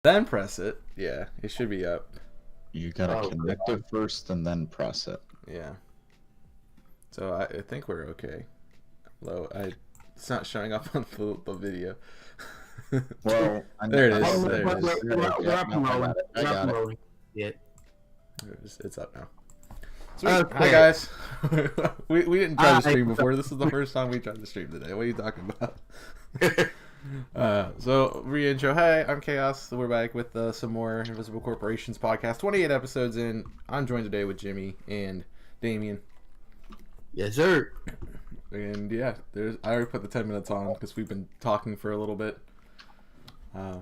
Then press it. Yeah, it should be up. You gotta connect it first and then press it. Yeah. So I think we're okay. Although it's not showing up on the video. Well, there it is. There it is. We're up and rolling. I got it. It's up now. Sweet. Okay. Hi guys. we didn't try to stream before. This is the first time we tried to stream today. What are you talking about? So re-intro. Hi, I'm Chaos. We're back with some more Invisible Corporations podcast. 28 episodes in. I'm joined today with Jimmy and Damien. Yes, sir. And yeah, I already put the 10 minutes on because we've been talking for a little bit. I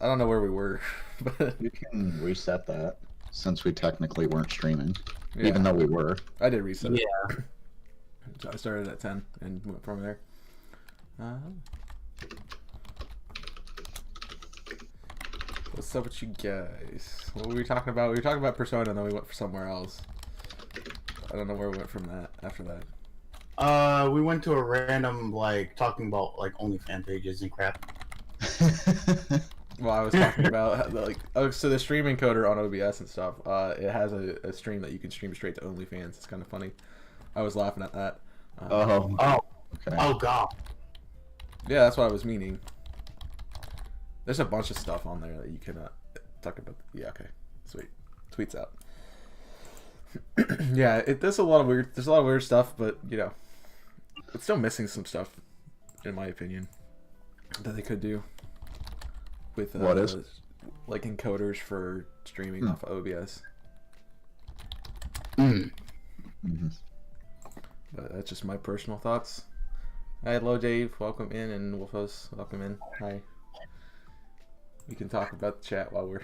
don't know where we were, but you can reset that since we technically weren't streaming, yeah. Even though we were. I did reset it. Yeah. So I started at 10 and went from there. What's up with you guys? What were we talking about? We were talking about Persona, and then we went for somewhere else. I don't know where we went from that after that. We went to a random, talking about, OnlyFans pages and crap. Well, I was talking about, so the stream encoder on OBS and stuff, it has a stream that you can stream straight to OnlyFans. It's kind of funny. I was laughing at that. Okay. Oh, God. Yeah, that's what I was meaning. There's a bunch of stuff on there that you can talk about. Yeah, okay. Sweet. Tweets out. Yeah, there's a lot of weird stuff, but it's still missing some stuff, in my opinion, that they could do with what is encoders for streaming off of OBS. Mm-hmm. But that's just my personal thoughts. Hi, hello Dave, welcome in, and Wolfos, welcome in. Hi. We can talk about the chat while we're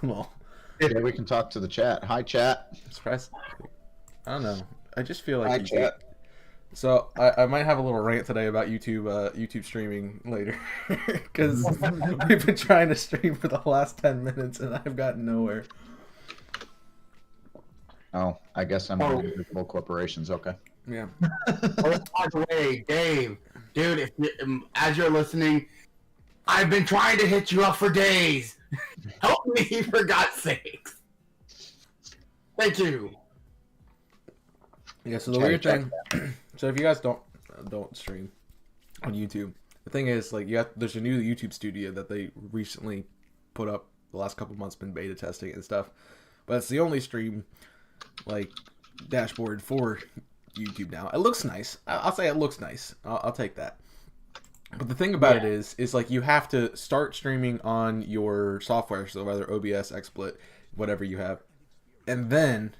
well. Yeah, we can talk to the chat. Hi, chat. Surprise. I don't know. I just feel like Hi, chat. So I might have a little rant today about YouTube streaming later, because we've been trying to stream for the last 10 minutes and I've gotten nowhere. Oh, I guess I'm on Invisible Corporations. Okay. Yeah. By the way, Dave, dude, as you're listening, I've been trying to hit you up for days. Help me, for God's sakes. Thank you. Yeah, so the weird thing, so if you guys don't stream on YouTube, the thing is, there's a new YouTube studio that they recently put up the last couple months, been beta testing and stuff, but it's the only stream, dashboard for YouTube now. It looks nice. I'll say it looks nice. I'll take that. But the thing about it is you have to start streaming on your software, so whether OBS, XSplit, whatever you have, and then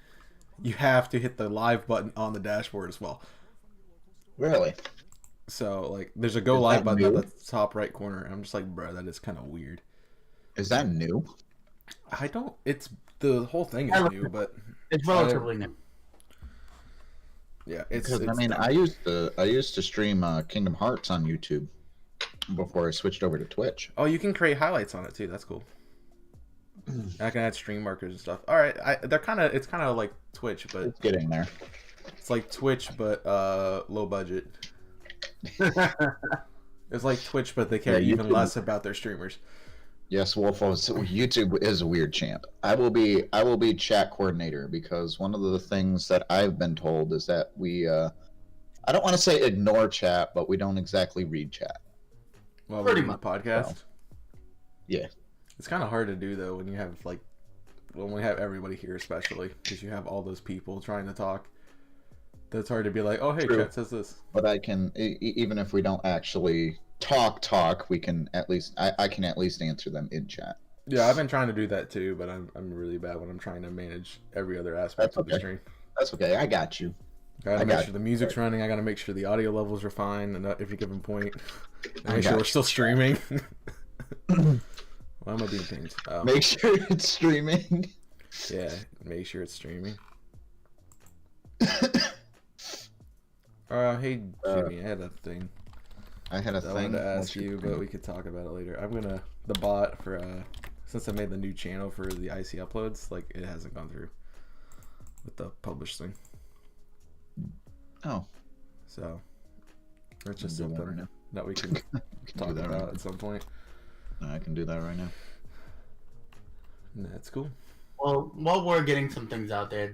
you have to hit the live button on the dashboard as well. Really? So, there's a go live button at the top right corner. And I'm just like, bro, that is kind of weird. Is that new? The whole thing is new, but it's relatively new. Yeah, I used to stream Kingdom Hearts on YouTube before I switched over to Twitch. Oh, you can create highlights on it too. That's cool. I can add stream markers and stuff. All right, it's kind of like Twitch, but it's getting there. It's like Twitch, but low budget. It's like Twitch, but they care even less about their streamers. Yes, Wolfos, YouTube is a weird champ. I will be chat coordinator, because one of the things that I've been told is that we I don't want to say ignore chat, but we don't exactly read chat. Well, we're doing a podcast. So, yeah. It's kind of hard to do though when you have when we have everybody here, especially because you have all those people trying to talk. That's hard to be like, oh hey, chat says this. But I can, even if we don't actually talk, we can at least I can at least answer them in chat. Yeah, I've been trying to do that too, but I'm really bad when I'm trying to manage every other aspect of the stream. That's okay. I got you. Gotta make sure the music's running. I gotta make sure the audio levels are fine and at every given point. Make sure we're still streaming. Why am I being pained? Make sure it's streaming. Yeah, make sure it's streaming. Hey Jimmy, I had a thing. I wanted to ask you, but we could talk about it later. The bot for since I made the new channel for the IC uploads, it hasn't gone through with the publish thing. Oh. So that's just something that we can talk about at some point. I can do that right now. That's cool. Well, while we're getting some things out there,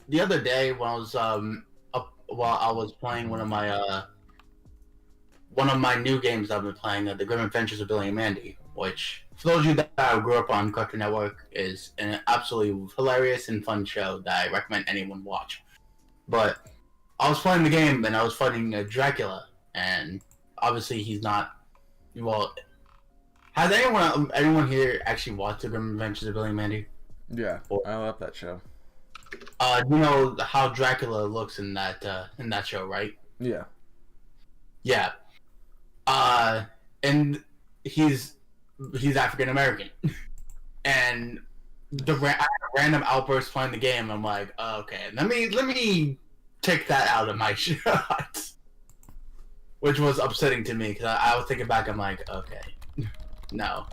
the other day when I was while I was playing one of my new games I've been playing, The Grim Adventures of Billy and Mandy, which for those of you that grew up on Cartoon Network is an absolutely hilarious and fun show that I recommend anyone watch. But I was playing the game and I was fighting Dracula, and obviously he's not. Well, has anyone here actually watched The Grim Adventures of Billy and Mandy? Yeah, I love that show. You know how Dracula looks in that show, right? Yeah. Yeah. And he's African American, and I had a random outburst playing the game. I'm like, okay, let me take that out of my shot, which was upsetting to me because I was thinking back. I'm like, okay, no,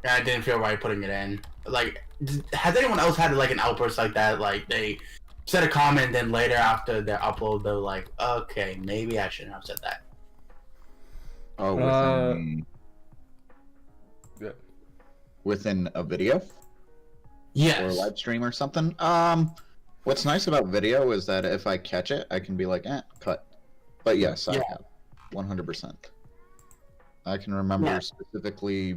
and I didn't feel right putting it in. Like, has anyone else had like an outburst like that? Like they said a comment, then later after their upload, they're like, okay, maybe I shouldn't have said that. Oh, within a video? Yes. Or a live stream or something? What's nice about video is that if I catch it, I can be like, cut. But yes, I have. 100%. I can remember specifically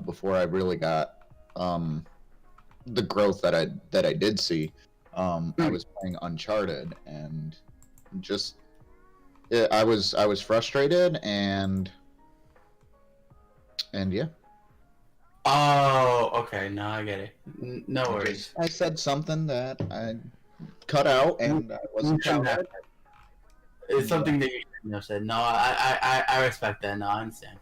before I really got the growth that I did see. I was playing Uncharted and just I was frustrated and yeah. Oh, okay. No, I get it. No worries. I said something that I cut out and I wasn't proud of it. It's something that you shouldn't have said. No, I respect that. No, I understand.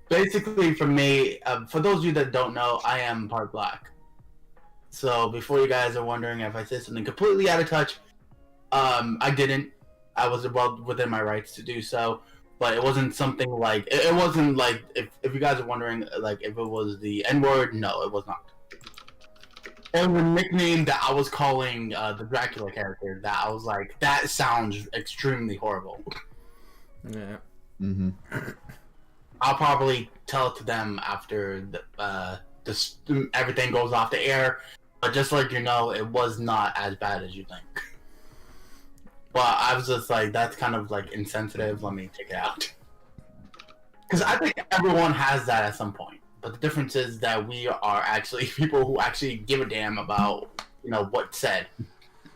Basically, for me, for those of you that don't know, I am part black. So before you guys are wondering if I said something completely out of touch, I didn't. I was well within my rights to do so. But it wasn't something like it wasn't like if you guys are wondering like if it was the N-word, no, it was not. It was a nickname that I was calling the Dracula character. That I was like, that sounds extremely horrible. Yeah. Mm-hmm. I'll probably tell it to them after everything goes off the air. But just like it was not as bad as you think. But I was just like, that's kind of like insensitive. Let me take it out. Because I think everyone has that at some point. But the difference is that we are actually people who actually give a damn about, what's said.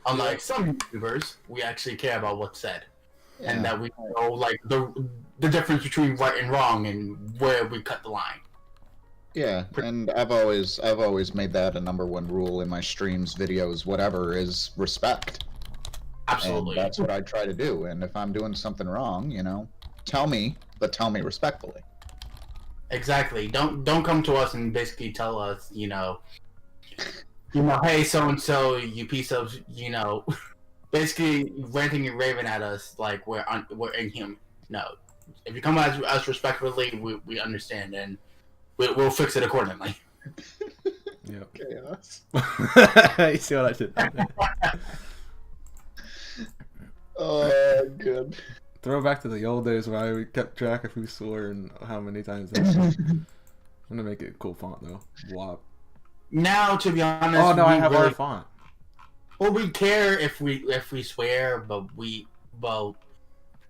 Unlike some YouTubers, we actually care about what's said. Yeah. And that we know like the difference between right and wrong and where we cut the line. Yeah, and I've always made that a #1 rule in my streams, videos, whatever, is respect. Absolutely. And that's what I try to do. And if I'm doing something wrong, tell me, but tell me respectfully. Exactly. Don't come to us and basically tell us, hey, so and so, you piece of, basically ranting and raving at us like we're inhuman. No, if you come at us respectfully, we understand and we'll fix it accordingly. Yep. Chaos. You see what I did? Oh, good. Throw back to the old days where I kept track of who swore and how many times. I'm gonna make it a cool font though. WAP. Now, to be honest, oh no, I have our font. Well, we care if we swear, but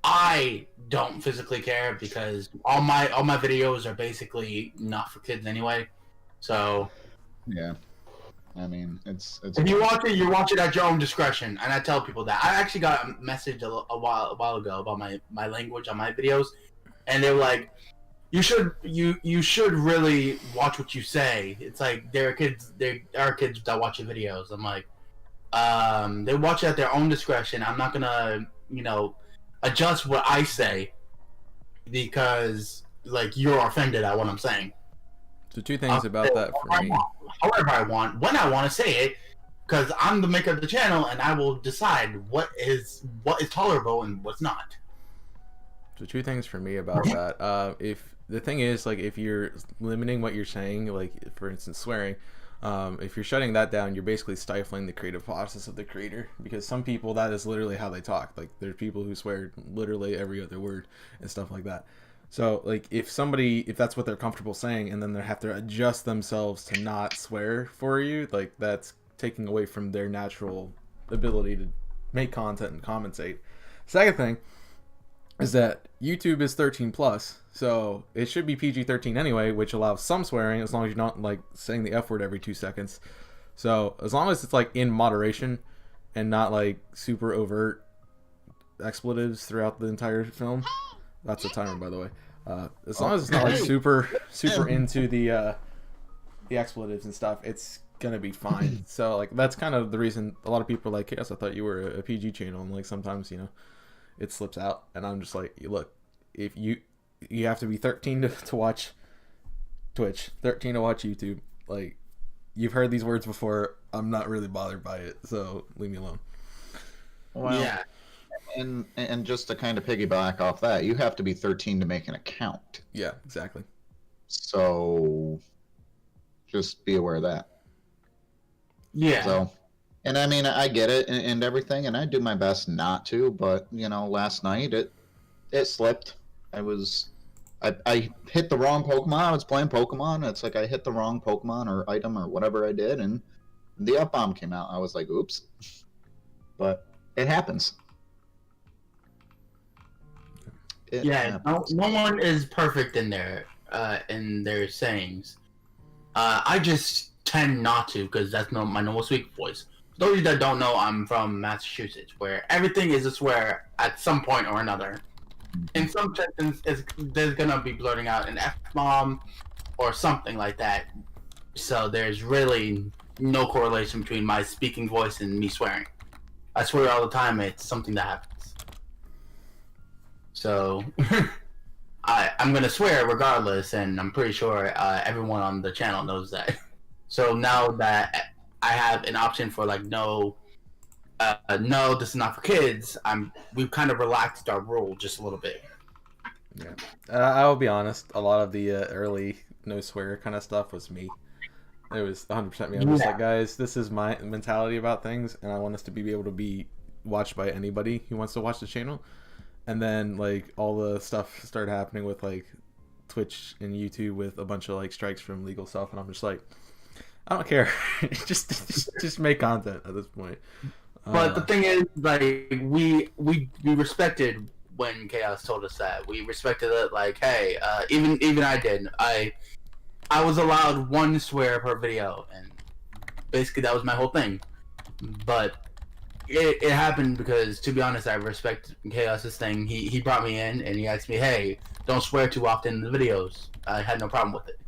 I don't physically care because all my videos are basically not for kids anyway. So yeah. I mean, it's. If you watch it, you watch it at your own discretion, and I tell people that. I actually got a message a while ago about my language on my videos, and they were like, "You should really watch what you say." It's like there are kids that watch your videos. I'm like, they watch it at their own discretion. I'm not gonna adjust what I say because like you're offended at what I'm saying. So two things about that for me. However I want, when I want to say it, because I'm the maker of the channel, and I will decide what is tolerable and what's not. So two things for me about that. If the thing is, like, if you're limiting what you're saying, like for instance swearing, if you're shutting that down, you're basically stifling the creative process of the creator. Because some people, that is literally how they talk. Like there's people who swear literally every other word and stuff like that. So like if that's what they're comfortable saying, and then they have to adjust themselves to not swear for you, like that's taking away from their natural ability to make content and compensate. Second thing is that YouTube is 13 plus, so it should be PG-13 anyway, which allows some swearing as long as you're not like saying the F word every 2 seconds. So as long as it's like in moderation and not like super overt expletives throughout the entire film. That's a timer, by the way. As long as it's not like super into the expletives and stuff, it's gonna be fine. So like that's kind of the reason a lot of people are like, yes, I thought you were a PG channel, and like sometimes it slips out, and I'm just like, look, if you have to be 13 to watch Twitch, 13 to watch YouTube. Like you've heard these words before. I'm not really bothered by it, so leave me alone. Well, yeah. And just to kind of piggyback off that, you have to be 13 to make an account. Yeah, exactly. So just be aware of that. Yeah. So, and I mean, I get it and everything, and I do my best not to, but last night it slipped. I hit the wrong Pokemon. I was playing Pokemon. It's like I hit the wrong Pokemon or item or whatever I did, and the F-bomb came out. I was like, oops. But it happens. It happens. No one is perfect in their sayings. I just tend not to, because that's my normal speaking voice. Those that don't know, I'm from Massachusetts, where everything is a swear at some point or another. In some sentences, there's gonna be blurting out an F-bomb or something like that. So there's really no correlation between my speaking voice and me swearing. I swear all the time. It's something that happens. So I'm gonna swear regardless, and I'm pretty sure everyone on the channel knows that. So now that I have an option for like no, this is not for kids, we've kind of relaxed our rule just a little bit. Yeah, I will be honest. A lot of the early no swear kind of stuff was me. It was 100% me. I'm just like, guys, this is my mentality about things, and I want us to be able to be watched by anybody who wants to watch the channel. And then like all the stuff started happening with like Twitch and YouTube with a bunch of like strikes from legal stuff, and I'm just like, I don't care. just make content at this point. But the thing is, like, we respected when Chaos told us that. We respected it. Like, hey, even I did. I was allowed one swear per video, and basically that was my whole thing. But it happened because, to be honest, I respect Chaos's thing. He brought me in and he asked me, hey, don't swear too often in the videos. I had no problem with it.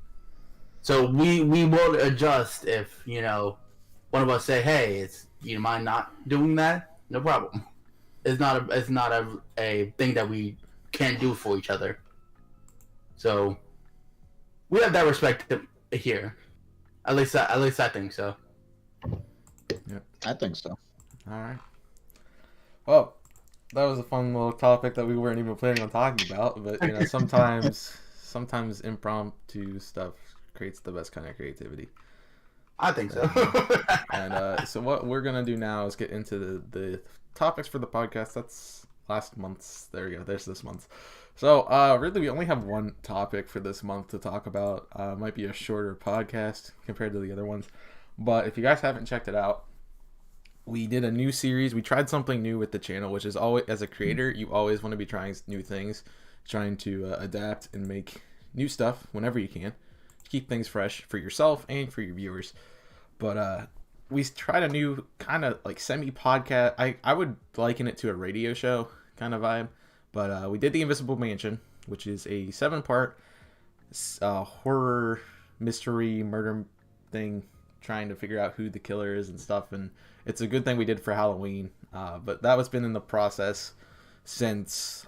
So we will adjust if one of us say, hey, you mind not doing that? No problem. It's not a thing that we can't do for each other. So we have that respect here. At least I think so. Yep. I think so. All right. Well, that was a fun little topic that we weren't even planning on talking about, but sometimes impromptu stuff creates the best kind of creativity. I think so. And so what we're gonna do now is get into the topics for the podcast. That's last month's. There we go. There's this month's. So really, we only have one topic for this month to talk about. Might be a shorter podcast compared to the other ones, but if you guys haven't checked it out, we did a new series. We tried something new with the channel, which is always, as a creator, you always want to be trying new things, trying to adapt and make new stuff whenever you can. Keep things fresh for yourself and for your viewers. But we tried a new kind of like semi-podcast. I would liken it to a radio show kind of vibe. But we did The Invisible Mansion, which is a 7-part horror mystery murder thing, trying to figure out who the killer is and stuff. And it's a good thing we did for Halloween. But that was been in the process since,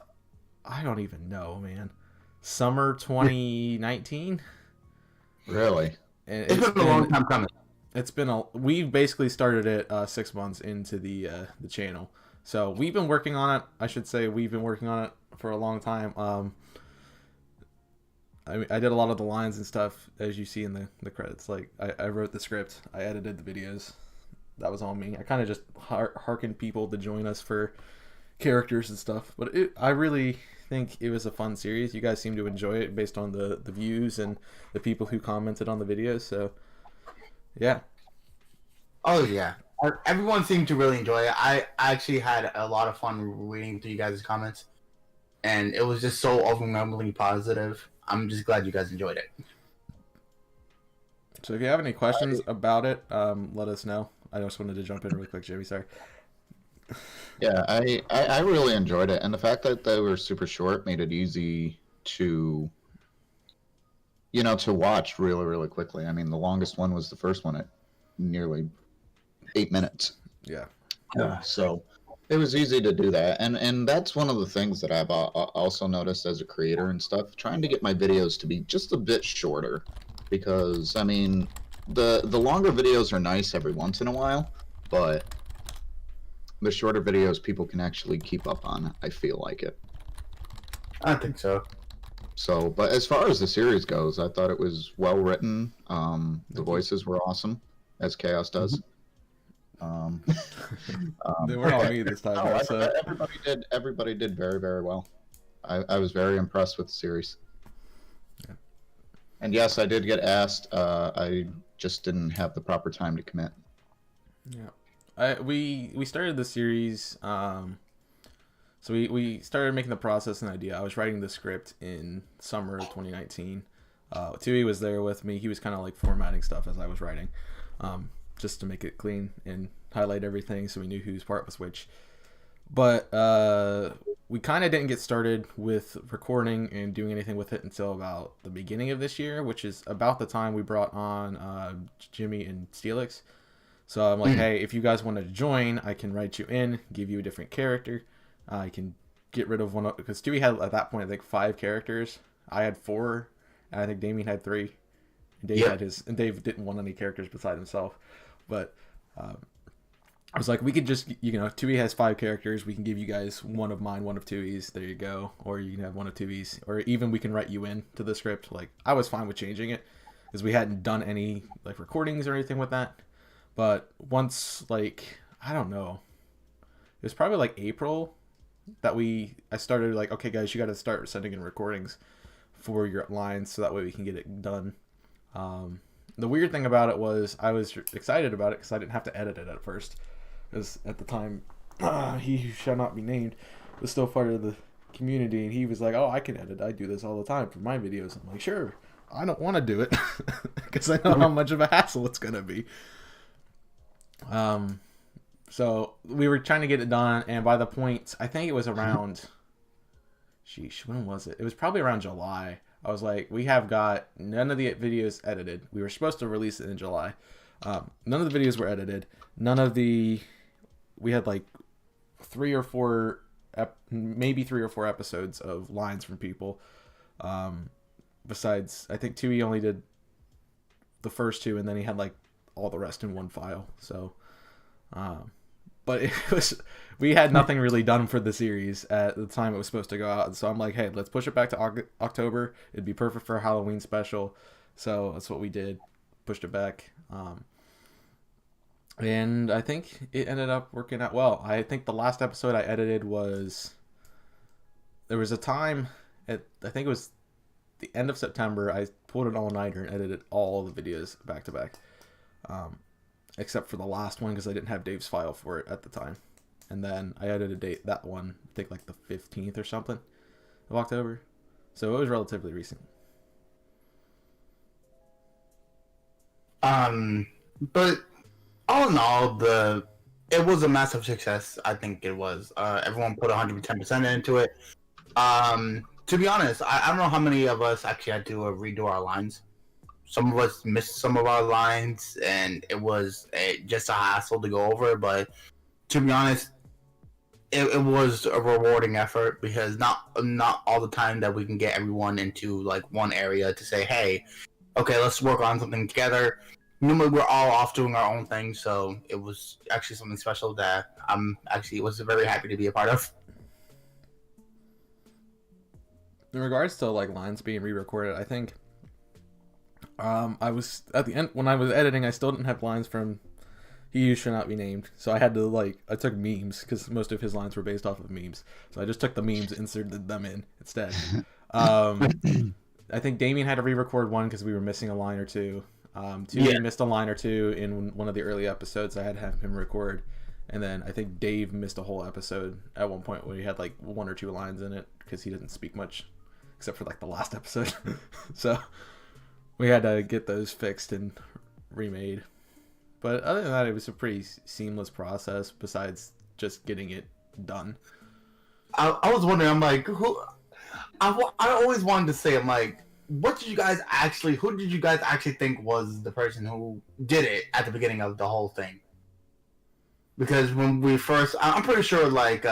I don't even know, man. Summer 2019? Really? It's been a long time coming. We basically started it 6 months into the channel. So we've been working on it. I should say we've been working on it for a long time. I did a lot of the lines and stuff, as you see in the credits. Like I wrote the script, I edited the videos. That was on me. I kind of just hearkened people to join us for characters and stuff. But I really think it was a fun series. You guys seem to enjoy it based on the views and the people who commented on the videos. So, yeah. Oh yeah, everyone seemed to really enjoy it. I actually had a lot of fun reading through you guys' comments, and it was just so overwhelmingly positive. I'm just glad you guys enjoyed it. So if you have any questions about it, let us know. I just wanted to jump in really quick, Jamie. Sorry. Yeah, I really enjoyed it, and the fact that they were super short made it easy to, to watch really, really quickly. I mean, the longest one was the first one at nearly 8 minutes. Yeah. So it was easy to do that, and that's one of the things that I've also noticed as a creator and stuff, trying to get my videos to be just a bit shorter, because I mean, the longer videos are nice every once in a while, but the shorter videos people can actually keep up on. I feel like it. I think so. So, but as far as the series goes, I thought it was well written. The voices were awesome, as Chaos does. They were on me this time. No, everybody did very, very well. I was very impressed with the series. Yeah. And yes, I did get asked. I just didn't have the proper time to commit. Yeah. We started the series, so we started making the process and idea. I was writing the script in summer of 2019. Tui was there with me. He was kind of like formatting stuff as I was writing, just to make it clean and highlight everything so we knew whose part was which. But we kind of didn't get started with recording and doing anything with it until about the beginning of this year, which is about the time we brought on Jimmy and Steelix. So I'm like, hey, if you guys want to join, I can write you in, give you a different character. I can get rid of one, because Stewie had at that point I think 5 characters. I had 4, and I think Damien had 3. And Dave had his, and Dave didn't want any characters beside himself. But I was like, we could just, Tui has 5 characters. We can give you guys one of mine, one of Tui's. There you go. Or you can have one of Tui's, or even we can write you in to the script. Like, I was fine with changing it because we hadn't done any like recordings or anything with that. But once, like, I don't know, it was probably like April that I started like, okay guys, you got to start sending in recordings for your lines so that way we can get it done. The weird thing about it was I was excited about it because I didn't have to edit it at first, because at the time he who shall not be named was still part of the community, and he was like, oh, I can edit, I do this all the time for my videos. I'm like, sure, I don't want to do it because I know how much of a hassle it's gonna be. So we were trying to get it done, and by the point, I think it was around, when was it? It was probably around July. I was like, we have got none of the videos edited. We were supposed to release it in July. None of the videos were edited. We had like 3 or 4, maybe 3 or 4 episodes of lines from people. Besides, I think Tui only did the first 2, and then he had like all the rest in one file. So but we had nothing really done for the series at the time it was supposed to go out, so I'm like, hey, let's push it back to October. It'd be perfect for a Halloween special. So that's what we did, pushed it back, and I think it ended up working out well. I think the last episode I edited there was a time I think it was the end of September, I pulled an all-nighter and edited all the videos back to back, except for the last one because I didn't have Dave's file for it at the time. And then I edited that one, I think like the 15th or something of October. So it was relatively recent. But all in all, it was a massive success. I think it was. Everyone put 110% into it. To be honest, I don't know how many of us actually had to redo our lines. Some of us missed some of our lines, and it was just a hassle to go over. But to be honest, it was a rewarding effort, because not all the time that we can get everyone into like one area to say, hey, okay, let's work on something together. Normally we're all off doing our own thing, so it was actually something special that was very happy to be a part of. In regards to like lines being re-recorded, I think I was at the end when I was editing, I still didn't have lines from He should not be named. So I had to I took memes because most of his lines were based off of memes. So I just took the memes, inserted them in instead. I think Damien had to re-record one because we were missing a line or two. He missed a line or two in one of the early episodes. I had to have him record. And then I think Dave missed a whole episode at one point where he had like 1 or 2 lines in it because he didn't speak much except for like the last episode. So we had to get those fixed and remade. But other than that, it was a pretty seamless process besides just getting it done. I was wondering, I'm like, I always wanted to say, I'm like, who did you guys actually think was the person who did it at the beginning of the whole thing? Because when we first, I'm pretty sure like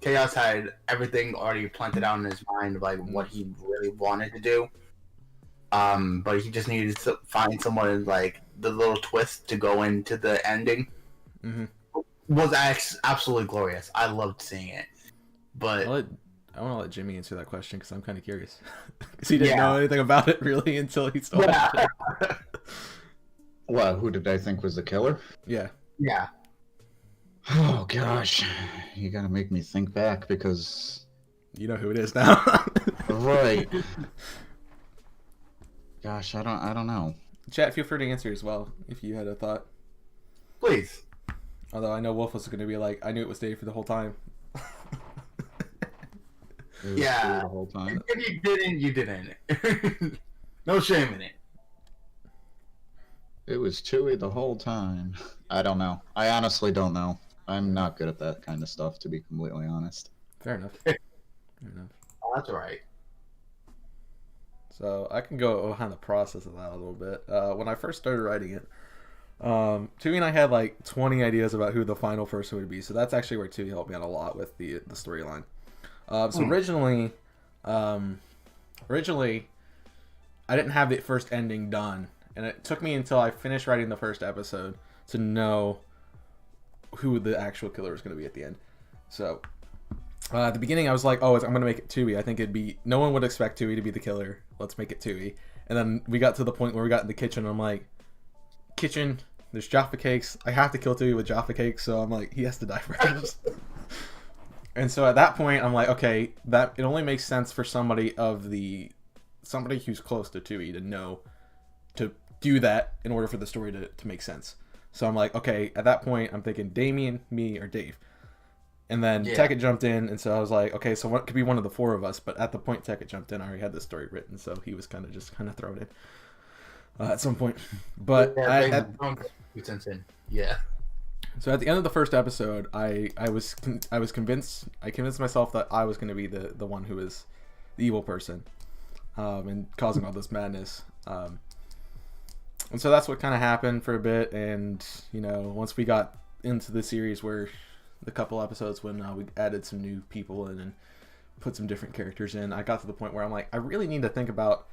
Chaos had everything already planted out in his mind of like what he really wanted to do. But he just needed to find someone like the little twist to go into the ending. Mm-hmm. Was absolutely glorious. I loved seeing it. But I want to let Jimmy answer that question because I'm kind of curious. Because he didn't know anything about it really until he started. Yeah. Well, who did I think was the killer? Yeah. Yeah. Oh gosh, you gotta make me think back because you know who it is now. Right. Gosh, I don't know. Chat, feel free to answer as well if you had a thought. Please. Although I know Wolf was going to be like, I knew it was Dave for the whole time. Yeah. The whole time. If you didn't, you didn't. No shame in it. It was Chewie the whole time. I don't know. I honestly don't know. I'm not good at that kind of stuff, to be completely honest. Fair enough. Fair enough. Oh, that's all right. So I can go behind the process of that a little bit. When I first started writing it, Tui and I had like 20 ideas about who the final person would be. So that's actually where Tui helped me out a lot with the storyline. So originally, I didn't have the first ending done, and it took me until I finished writing the first episode to know who the actual killer was going to be at the end. So at the beginning, I was like, "Oh, I'm going to make it Tui. I think it'd be no one would expect Tui to be the killer. Let's make it Tui." And then we got to the point where we got in the kitchen. And I'm like, "Kitchen, there's Jaffa cakes. I have to kill Tui with Jaffa cakes." So I'm like, he has to die first. And so at that point, I'm like, okay, that it only makes sense for somebody who's close to Tui to know to do that in order for the story to make sense. So I'm like, okay, at that point, I'm thinking Damien, me, or Dave. And then Tekket jumped in, and so I was like, okay, so what could be one of the 4 of us? But at the point Tekket jumped in, I already had the story written, so he was kind of thrown in at some point. But So at the end of the first episode, I was convinced. I convinced myself that I was going to be the one who is the evil person, and causing all this madness. And so that's what kind of happened for a bit. And once we got into the series, where the couple episodes when we added some new people in and put some different characters in, I got to the point where I'm like, I really need to think about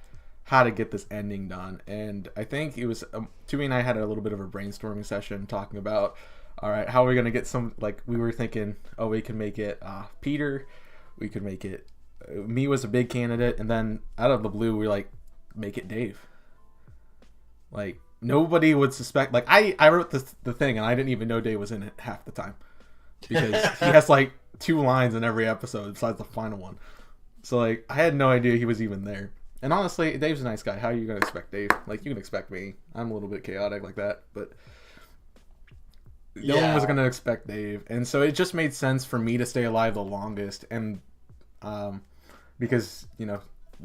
how to get this ending done. And I think it was Tui and I had a little bit of a brainstorming session talking about, all right, how are we going to get some, like, we were thinking, oh, we can make it Peter, we could make it, me was a big candidate, and then out of the blue, we were like, make it Dave. Like, nobody would suspect, like, I wrote the thing, and I didn't even know Dave was in it half the time. Because he has, like, 2 lines in every episode besides the final one. So, like, I had no idea he was even there. And honestly, Dave's a nice guy. How are you going to expect Dave? Like, you can expect me. I'm a little bit chaotic like that, but no one was going to expect Dave. And so it just made sense for me to stay alive the longest. And because,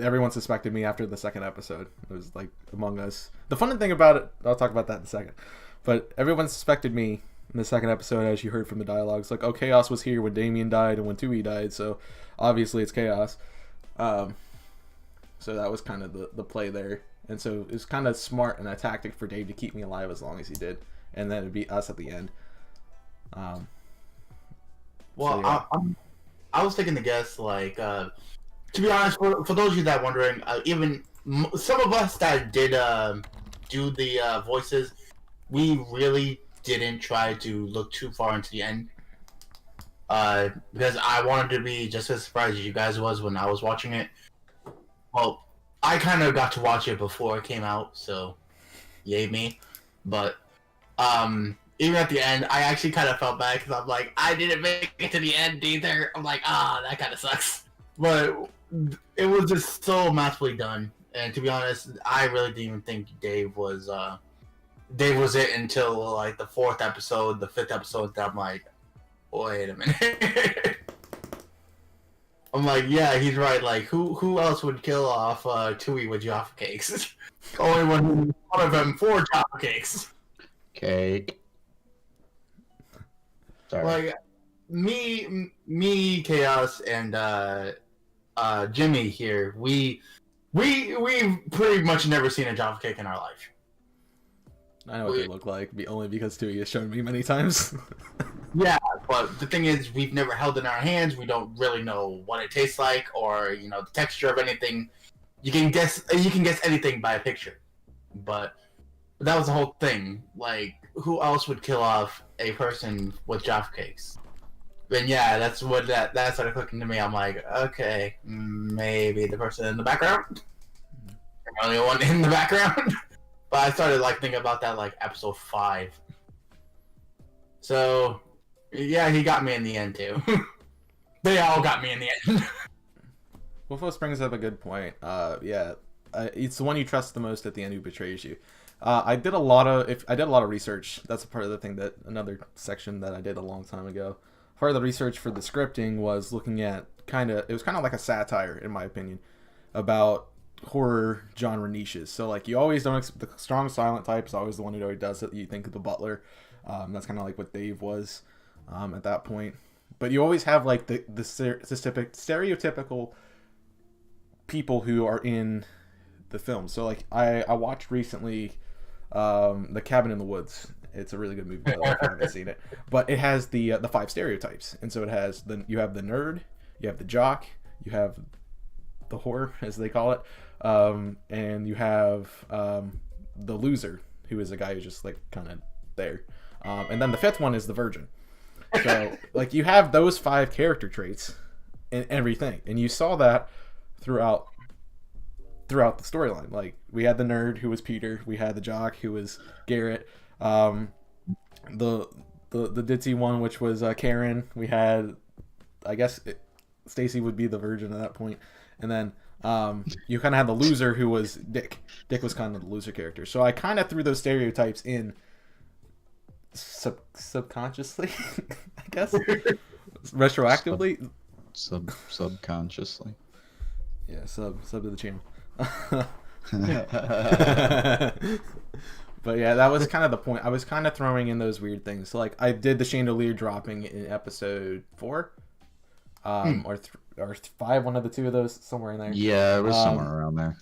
everyone suspected me after the second episode. It was like Among Us. The funny thing about it, I'll talk about that in a second, but everyone suspected me in the second episode, as you heard from the dialogues. Like, oh, Chaos was here when Damien died and when Tui died, so obviously it's Chaos. So that was kind of the play there. And so it was kind of smart and a tactic for Dave to keep me alive as long as he did. And then it'd be us at the end. I was taking the guess, like, to be honest, for those of you that are wondering, even some of us that did do the voices, we really didn't try to look too far into the end. Because I wanted to be just as surprised as you guys was when I was watching it. Well, I kind of got to watch it before it came out, so yay me. But even at the end, I actually kind of felt bad because I'm like, I didn't make it to the end either. I'm like, that kind of sucks. But it was just so masterfully done. And to be honest, I really didn't even think Dave was it until like the 4th episode, the 5th episode. That I'm like, wait a minute. I'm like, yeah, he's right. Like, who else would kill off Tui with Jaffa cakes? Only one of them 4 Jaffa cakes. Cake. Sorry. Like me, Chaos, and Jimmy here. We've pretty much never seen a Jaffa cake in our life. I know what they look like, only because Tui has shown me many times. Yeah, but the thing is, we've never held it in our hands. We don't really know what it tastes like, or the texture of anything. You can guess anything by a picture, but that was the whole thing. Like, who else would kill off a person with Jaffa cakes? And yeah, that's what that started clicking to me. I'm like, okay, maybe the person in the background. The only one in the background. But I started like thinking about that like episode 5. So yeah, he got me in the end too. They all got me in the end. Wolfos brings up a good point. It's the one you trust the most at the end who betrays you. I did a lot of research. That's a part of the thing another section that I did a long time ago. Part of the research for the scripting was looking at it was kind of like a satire, in my opinion, about horror genre niches. So like you always don't the strong silent type is always the one who always does it. You think of the butler. That's kind of like what Dave was at that point. But you always have like the stereotypical people who are in the film. So like I watched recently The Cabin in the Woods. It's a really good movie, by the way, if you haven't seen it. But it has the 5 stereotypes. And so it has you have the nerd, you have the jock, you have the whore, as they call it, and you have the loser, who is a guy who's just like kind of there. And then the 5th one is the virgin. So like you have those 5 character traits in everything, and you saw that throughout the storyline. Like we had the nerd who was Peter, we had the jock who was Garrett, the ditzy one which was Karen. We had, I guess Stacy would be the virgin at that point, and then you kind of had the loser who was Dick. Dick was kind of the loser character. So I kind of threw those stereotypes in subconsciously, I guess, retroactively, subconsciously. Yeah, sub to the channel. But yeah, that was kind of the point. I was kind of throwing in those weird things. So like I did the chandelier dropping in episode 4, or 5, one of the 2 of those, somewhere in there. Yeah, it was somewhere around there.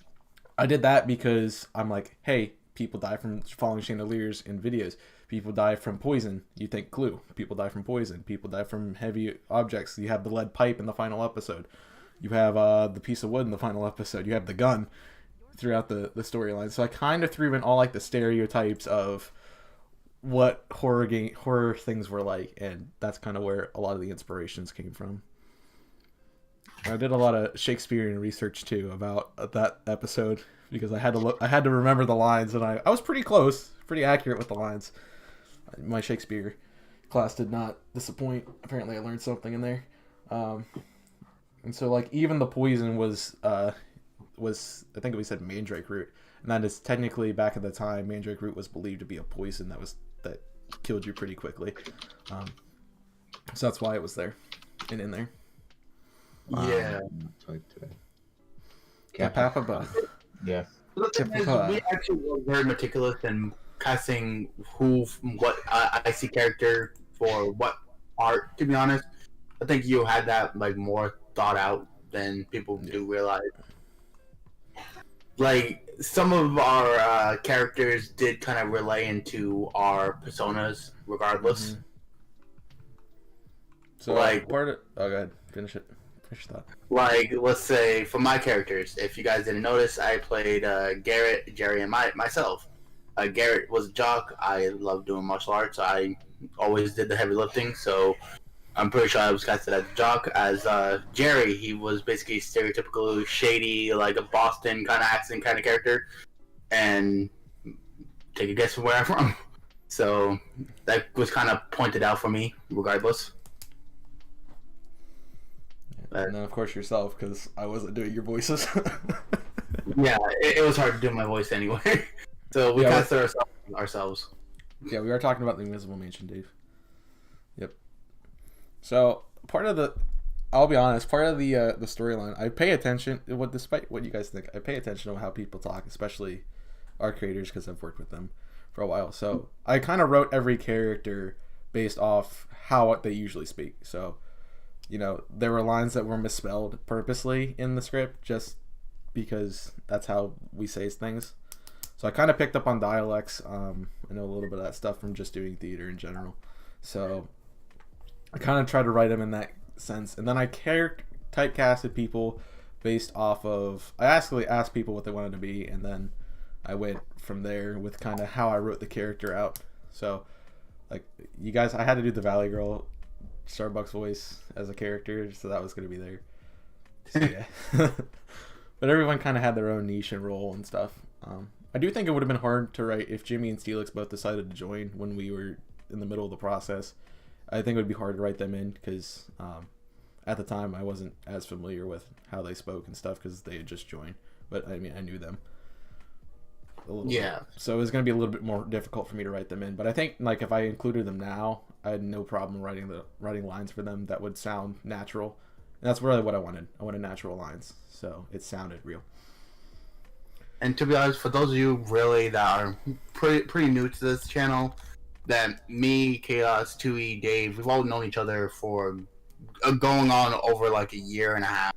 I did that because I'm like, hey, people die from falling chandeliers in videos. People die from poison. You think Clue. People die from poison. People die from heavy objects. You have the lead pipe in the final episode. You have the piece of wood in the final episode. You have the gun throughout the storyline. So I kind of threw in all like the stereotypes of what horror things were like, and that's kind of where a lot of the inspirations came from. I did a lot of Shakespearean research too about that episode because I had to remember the lines, and I was pretty close, pretty accurate with the lines. My Shakespeare class did not disappoint. Apparently I learned something in there. And so like even the poison was I think we said mandrake root, and that is technically, back at the time, mandrake root was believed to be a poison that killed you pretty quickly. So that's why it was there and in there. Yeah. Yeah. The thing is, we actually were very meticulous in casting what IC character for what part. To be honest, I think you had that like more thought out than people do realize. Like some of our characters did kind of relay into our personas, regardless. Mm-hmm. So like, go ahead, finish it. Finish that. Like, let's say for my characters, if you guys didn't notice, I played Garrett, Jerry, and myself. Garrett was a jock. I love doing martial arts. I always did the heavy lifting, so I'm pretty sure I was casted as a jock. As Jerry, he was basically stereotypical, shady, like a Boston kind of accent kind of character. And take a guess from where I'm from. So that was kind of pointed out for me, regardless. And then, of course, yourself, because I wasn't doing your voices. Yeah, it was hard to do my voice anyway. So we casted ourselves. Yeah, we are talking about the Invisible Mansion, Dave. Yep. So, I'll be honest, part of the storyline, I pay attention, despite what you guys think, I pay attention to how people talk, especially our creators, because I've worked with them for a while. So, I kind of wrote every character based off how they usually speak. So, there were lines that were misspelled purposely in the script just because that's how we say things. So I kind of picked up on dialects. I know a little bit of that stuff from just doing theater in general. So I kind of tried to write them in that sense. And then I typecasted people based off of... I actually asked people what they wanted to be, and then I went from there with kind of how I wrote the character out. So, like, you guys... I had to do the Valley Girl Starbucks voice as a character, so that was going to be there. So, yeah. But everyone kind of had their own niche and role and stuff. I do think it would have been hard to write if Jimmy and Steelix both decided to join when we were in the middle of the process. I think it would be hard to write them in because at the time I wasn't as familiar with how they spoke and stuff because they had just joined. But I mean, I knew them a little bit. So it was going to be a little bit more difficult for me to write them in. But I think like if I included them now, I had no problem writing lines for them that would sound natural. And that's really what I wanted. I wanted natural lines, so it sounded real. And to be honest, for those of you really that are pretty new to this channel, that me, Chaos, Tui, Dave, we've all known each other for going on over like a year and a half.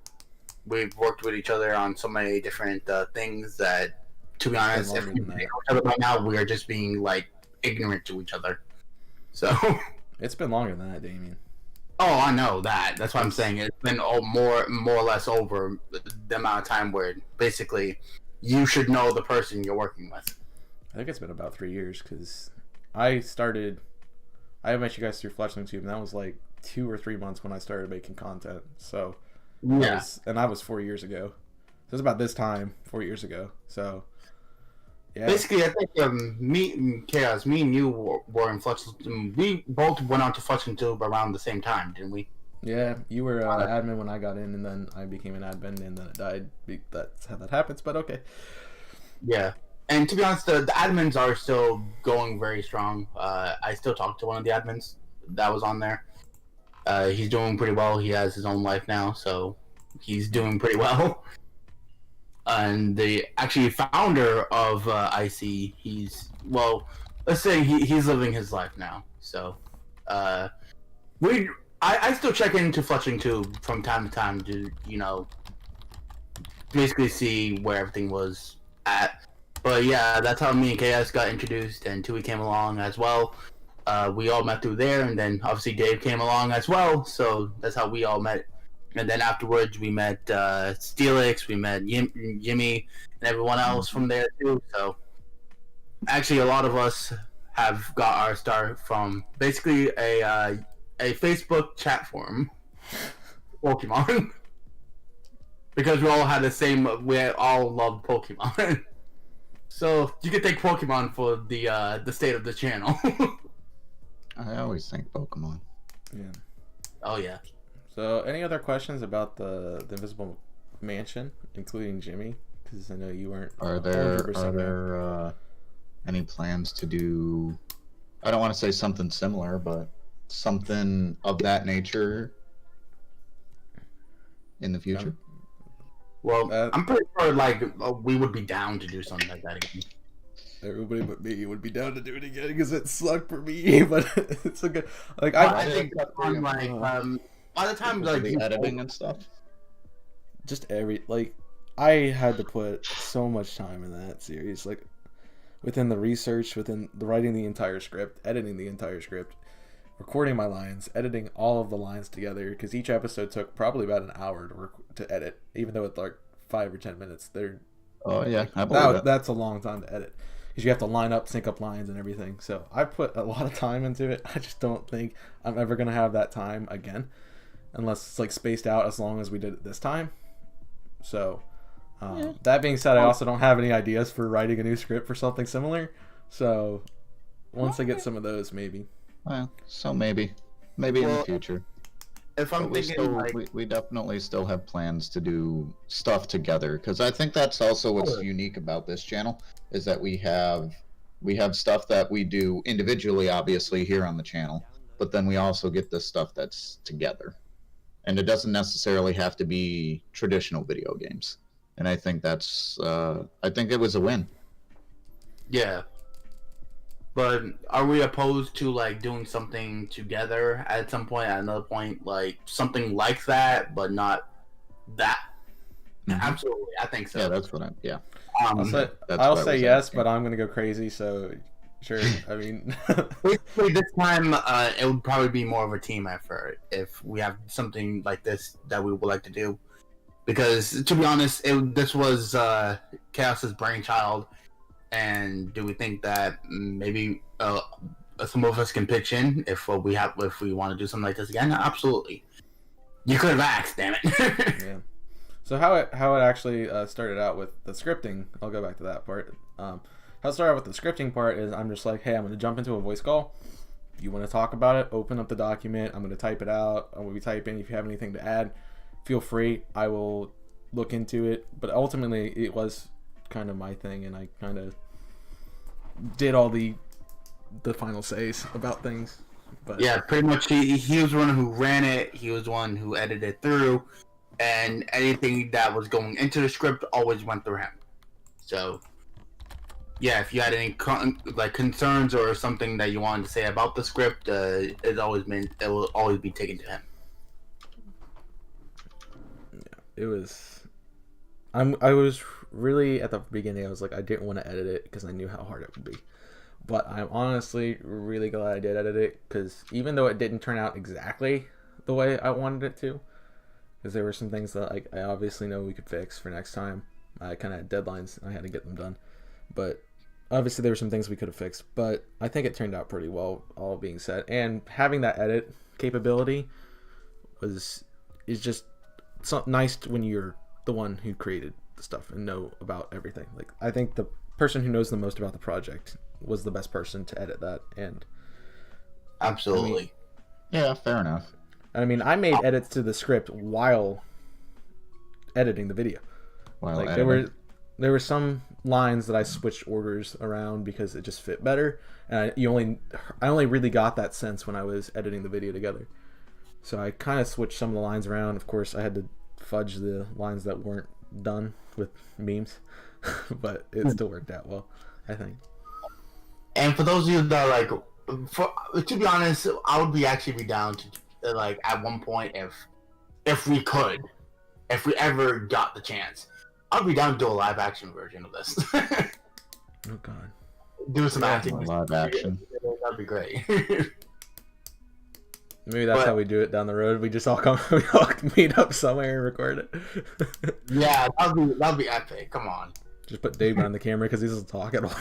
We've worked with each other on so many different things that, to be honest, if we know each other right now, we are just being like ignorant to each other. So it's been longer than that, Damien. Oh, I know that. That's what I'm saying. It's been more or less over the amount of time where basically you should know the person you're working with. I think it's been about 3 years because I met you guys through Fleshling Tube, and that was like 2 or 3 months when I started making content. So, yeah. That was 4 years ago. So it was about this time, 4 years ago. So, yeah. Basically, I think me and you were in Fleshling. We both went on to Fleshling Tube around the same time, didn't we? Yeah, you were admin when I got in, and then I became an admin, and then it died. That's how that happens, but okay. Yeah. And to be honest, the admins are still going very strong. I still talk to one of the admins that was on there. He's doing pretty well. He has his own life now, so he's doing pretty well. And the actually founder of IC, let's say he's living his life now. So I still check into Fletching Tube from time to time to basically see where everything was at. But yeah, that's how me and KS got introduced, and Tui came along as well. We all met through there, and then obviously Dave came along as well, so that's how we all met. And then afterwards, we met Steelix, we met Yimmy, and everyone else from there too. So actually, a lot of us have got our start from basically a Facebook chat forum, Pokemon, because we all had the same. We all loved Pokemon. So you can thank Pokemon for the state of the channel. I always think Pokemon. Yeah. Oh yeah. So any other questions about the Invisible Mansion, including Jimmy? Because I know you weren't. Are there any plans to do? I don't want to say something similar, but something of that nature in the future. Well, I'm pretty sure we would be down to do something like that again. Everybody but me would be down to do it again because it sucked for me, but it's a good. I think that's fun. By the time the editing and stuff, just I had to put so much time in that series, within the research, within the writing the entire script, editing the entire script, recording my lines, editing all of the lines together, because each episode took probably about an hour to edit, even though it's 5 or 10 minutes. Oh yeah, I believe that. That's a long time to edit because you have to line up, sync up lines and everything. So I put a lot of time into it. I just don't think I'm ever gonna have that time again, unless it's spaced out as long as we did it this time. So that being said, I also don't have any ideas for writing a new script for something similar. So once I get some of those, maybe. Well, so maybe in the future. If I'm But thinking we definitely still have plans to do stuff together, because I think that's also what's unique about this channel, is that we have stuff that we do individually, obviously, here on the channel, but then we also get this stuff that's together. And it doesn't necessarily have to be traditional video games. And I think that's I think it was a win. Yeah. But are we opposed to like doing something together at some point, at another point, like something like that, but not that? Mhm. Absolutely, I think so. Yeah, that's what I'll what I say was yes, asking. but I'm gonna go crazy. So sure. I mean, basically this time it would probably be more of a team effort if we have something like this that we would like to do. Because to be honest, this was Chaos's brainchild. And do we think that maybe some of us can pitch in if we want to do something like this again? Absolutely. You could have asked, damn it. yeah. So how it actually started out with the scripting, I'll go back to that part. How it started out with the scripting part is I'm just like, hey, I'm going to jump into a voice call. If you want to talk about it, open up the document. I'm going to type it out. I'm going to be typing. If you have anything to add, feel free. I will look into it. But ultimately, it was kind of my thing, and I kind of did all the final says about things. But yeah, pretty much he was the one who ran it. He was the one who edited it through, and anything that was going into the script always went through him. So yeah, if you had any concerns or something that you wanted to say about the script, it will always be taken to him. Yeah, it was. I was really at the beginning. I was like, I didn't want to edit it because I knew how hard it would be. But I'm honestly really glad I did edit it, because even though it didn't turn out exactly the way I wanted it to, because there were some things that I obviously know we could fix for next time. I kind of had deadlines and I had to get them done. But obviously there were some things we could have fixed. But I think it turned out pretty well, all being said. And having that edit capability is just nice when you're the one who created the stuff and know about everything. Like, I think the person who knows the most about the project was the best person to edit that. And absolutely, yeah, fair enough. I mean, I made edits to the script while editing the video. There were some lines that I switched orders around because it just fit better, and I only really got that sense when I was editing the video together. So I kind of switched some of the lines around. Of course, I had to fudge the lines that weren't done with memes, but it still worked out well, I think. And for those of you that to be honest, I would actually be down to at one point if we ever got the chance, I'd be down to do a live action version of this. Oh God, do some acting. Live action. That'd be great. Maybe that's how we do it down the road. We just all meet up somewhere and record it. Yeah, that'd be epic. Come on. Just put Dave on the camera because he doesn't talk at all.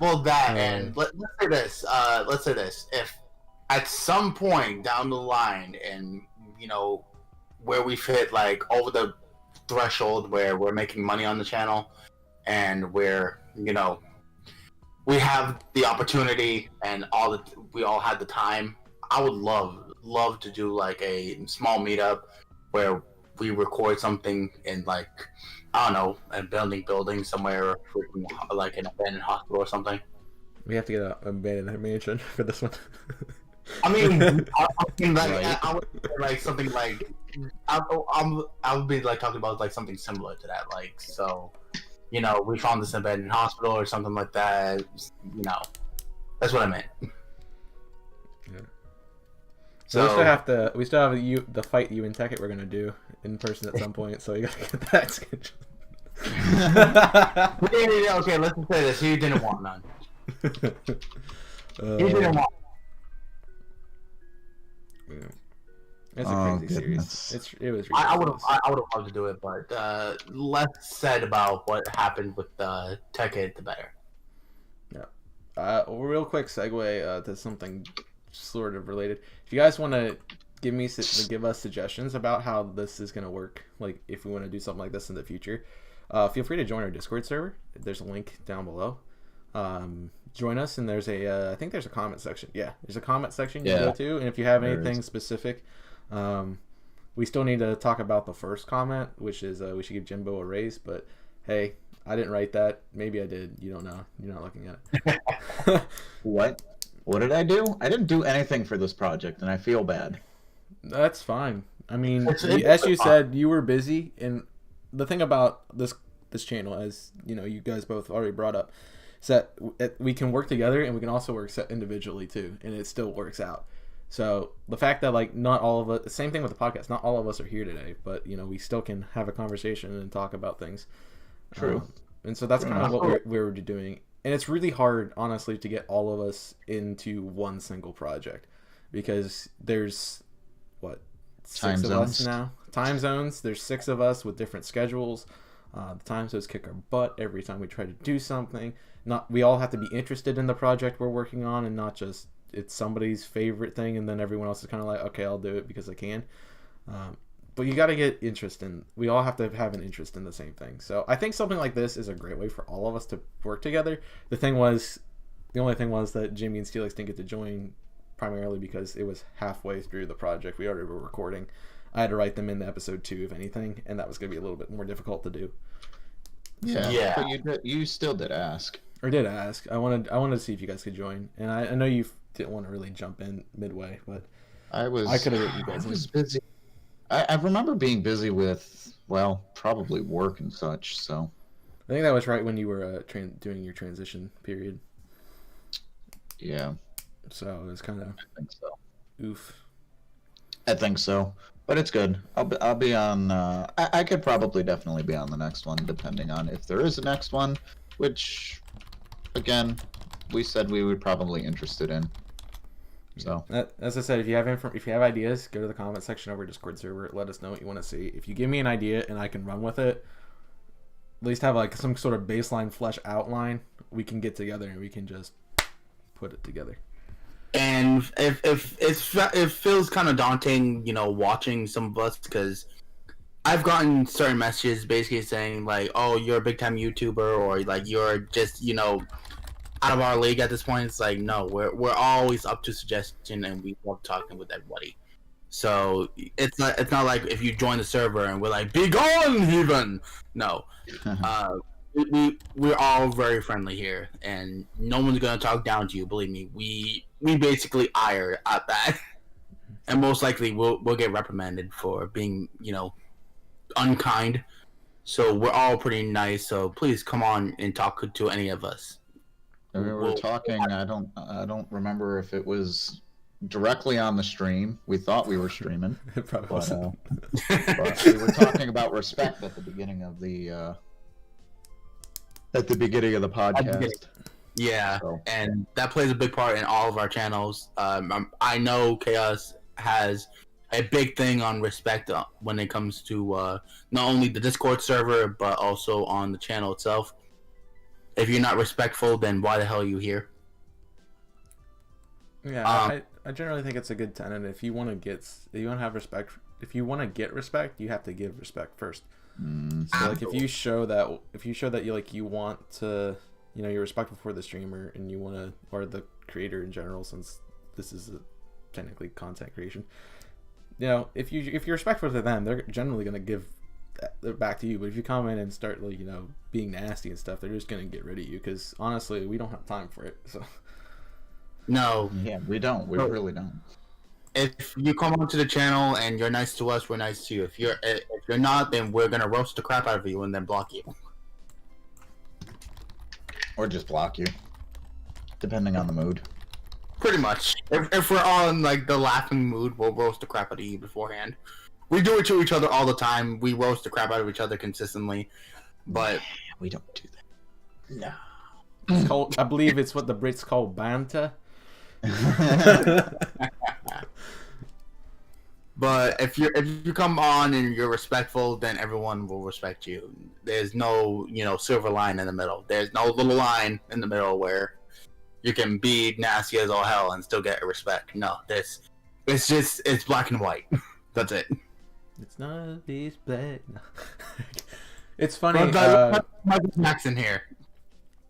Well, and let's say this. If at some point down the line, and where we fit over the threshold where we're making money on the channel, and where we have the opportunity and we all had the time, I would love to do a small meetup where we record something in I don't know, a building somewhere, an abandoned hospital or something. We have to get an abandoned mansion for this one. I mean, I would say something I would be talking about something similar to that, so. We found this abandoned hospital or something like that. That's what I meant. Yeah. So we still have the fight you and Tekkit we're gonna do in person at some point. So you gotta get that scheduled. Okay, let's just say this: he didn't want none. He didn't want. Yeah. It's a crazy series. It was. I would have loved to do it, but less said about what happened with Tekkit, the better. Yeah. Real quick segue to something sort of related. If you guys want to give us suggestions about how this is gonna work, if we want to do something like this in the future, feel free to join our Discord server. There's a link down below. join us, and there's I think there's a comment section. Yeah, there's a comment section you Yeah, go to, and if you have there anything is. specific, we still need to talk about the first comment, which is we should give Jimbo a raise. But hey, I didn't write that. Maybe I did. You don't know. You're not looking at it. What? What did I do? I didn't do anything for this project, and I feel bad. That's fine. I mean, It's as you fine. said, you were busy, and the thing about this channel, as you know, you guys both already brought up, is that we can work together, and we can also work individually too, and it still works out. So the fact that like not all of us, same thing with the podcast, not all of us are here today, but you know we still can have a conversation and talk about things. True. And so that's True kind of enough. what we're doing, and it's really hard, honestly, to get all of us into one single project because there's what Time six of us zones. now. Time zones. There's 6 of us with different schedules. The time zones kick our butt every time we try to do something. Not we all have to be interested in the project we're working on, and not just it's somebody's favorite thing, and then everyone else is kind of like, okay, I'll do it because I can. But you got to get interest in. We all have to have an interest in the same thing. So I think something like this is a great way for all of us to work together. The only thing was that Jimmy and Steelix didn't get to join, primarily because it was halfway through the project. We already were recording. I had to write them in episode 2, if anything, and that was going to be a little bit more difficult to do. Yeah. Yeah. But you still did ask. Or did ask. I wanted to see if you guys could join, and I know you didn't want to really jump in midway, but I could have written you guys I in. was busy. I remember being busy with, well, probably work and such. So I think that was right when you were doing your transition period. yeah, So it was kind of I think so. oof. I think so, but it's good. I'll be on. I could probably definitely be on the next one, depending on if there is a next one, which, again, we said we would probably interested in. So As I said, if you have ideas, go to the comment section of our Discord server. Let us know what you want to see. If you give me an idea and I can run with it, at least have like some sort of baseline flesh outline, we can get together and we can just put it together. And if it feels kind of daunting, you know, watching some of us, because I've gotten certain messages basically saying like, "Oh, you're a big time YouTuber," or like you're just, you know, out of our league at this point. It's like, no, we're always up to suggestion, and we love talking with everybody. So it's not like if you join the server and we're like, "Be gone, heathen." No, we're all very friendly here, and no one's gonna talk down to you. Believe me, we basically ire at that, and most likely we'll get reprimanded for being, you know, unkind. So we're all pretty nice. So please come on and talk to any of us. we were talking. I don't remember if it was directly on the stream. We thought we were streaming, It probably but, wasn't. but we were talking about respect at the beginning of the podcast. Yeah, So. and that plays a big part in all of our channels. I know Chaos has a big thing on respect when it comes to not only the Discord server, but also on the channel itself. If you're not respectful, then why the hell are you here? Yeah, I generally think it's a good tenet. If you want to have respect, if you want to get respect, you have to give respect first. So like if you show that you want to, you know, you're respectful for the streamer and you want to, or the creator in general, since this is technically content creation, you know, if you're respectful to them, they're generally going to give back to you. But if you come in and start, like, you know, being nasty and stuff, they're just going to get rid of you, because honestly we don't have time for it. So No, Yeah, we don't. We really don't. if you come onto the channel and you're nice to us, we're nice to you. If you're not, then we're gonna roast the crap out of you and then block you. Or just block you, depending on the mood. Pretty much. If we're all in like the laughing mood, we'll roast the crap out of you beforehand. We do it to each other all the time. We roast the crap out of each other consistently. But We don't do that. No. it's called, I believe it's what the Brits call banter. But if you come on and you're respectful, then everyone will respect you. There's no, you know, silver line in the middle. There's no little line in the middle where you can be nasty as all hell and still get respect. No, it's black and white. That's it. It's not this black. It's funny. Michael Jackson here.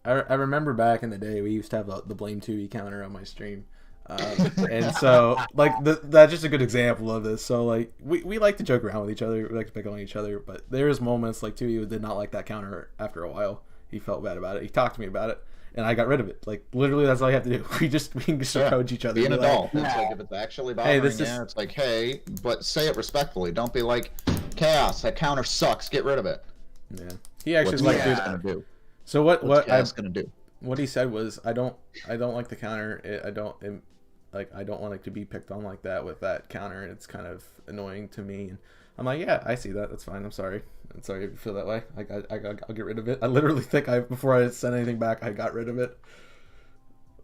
I remember back in the day we used to have the Blame 2E counter on my stream. And so, like, that's just a good example of this. So, like, we like to joke around with each other. We like to pick on each other. But there's moments, like, 2E did not like that counter after a while. He felt bad about it. He talked to me about it. And I got rid of it. Like, literally, that's all you have to do. We can just approach each other. Be an adult. Like, it's like, if it's actually bothering you, it's like, hey, but say it respectfully. Don't be like, Chaos, that counter sucks. Get rid of it. Yeah. He actually What's like Chaos gonna do? So what Chaos gonna do? What he said was, I don't like the counter. I don't want it to be picked on like that with that counter, and it's kind of annoying to me. And I'm like, yeah, I see that. That's fine. I'm sorry if you feel that way. I'll get rid of it. I literally think before I sent anything back, I got rid of it.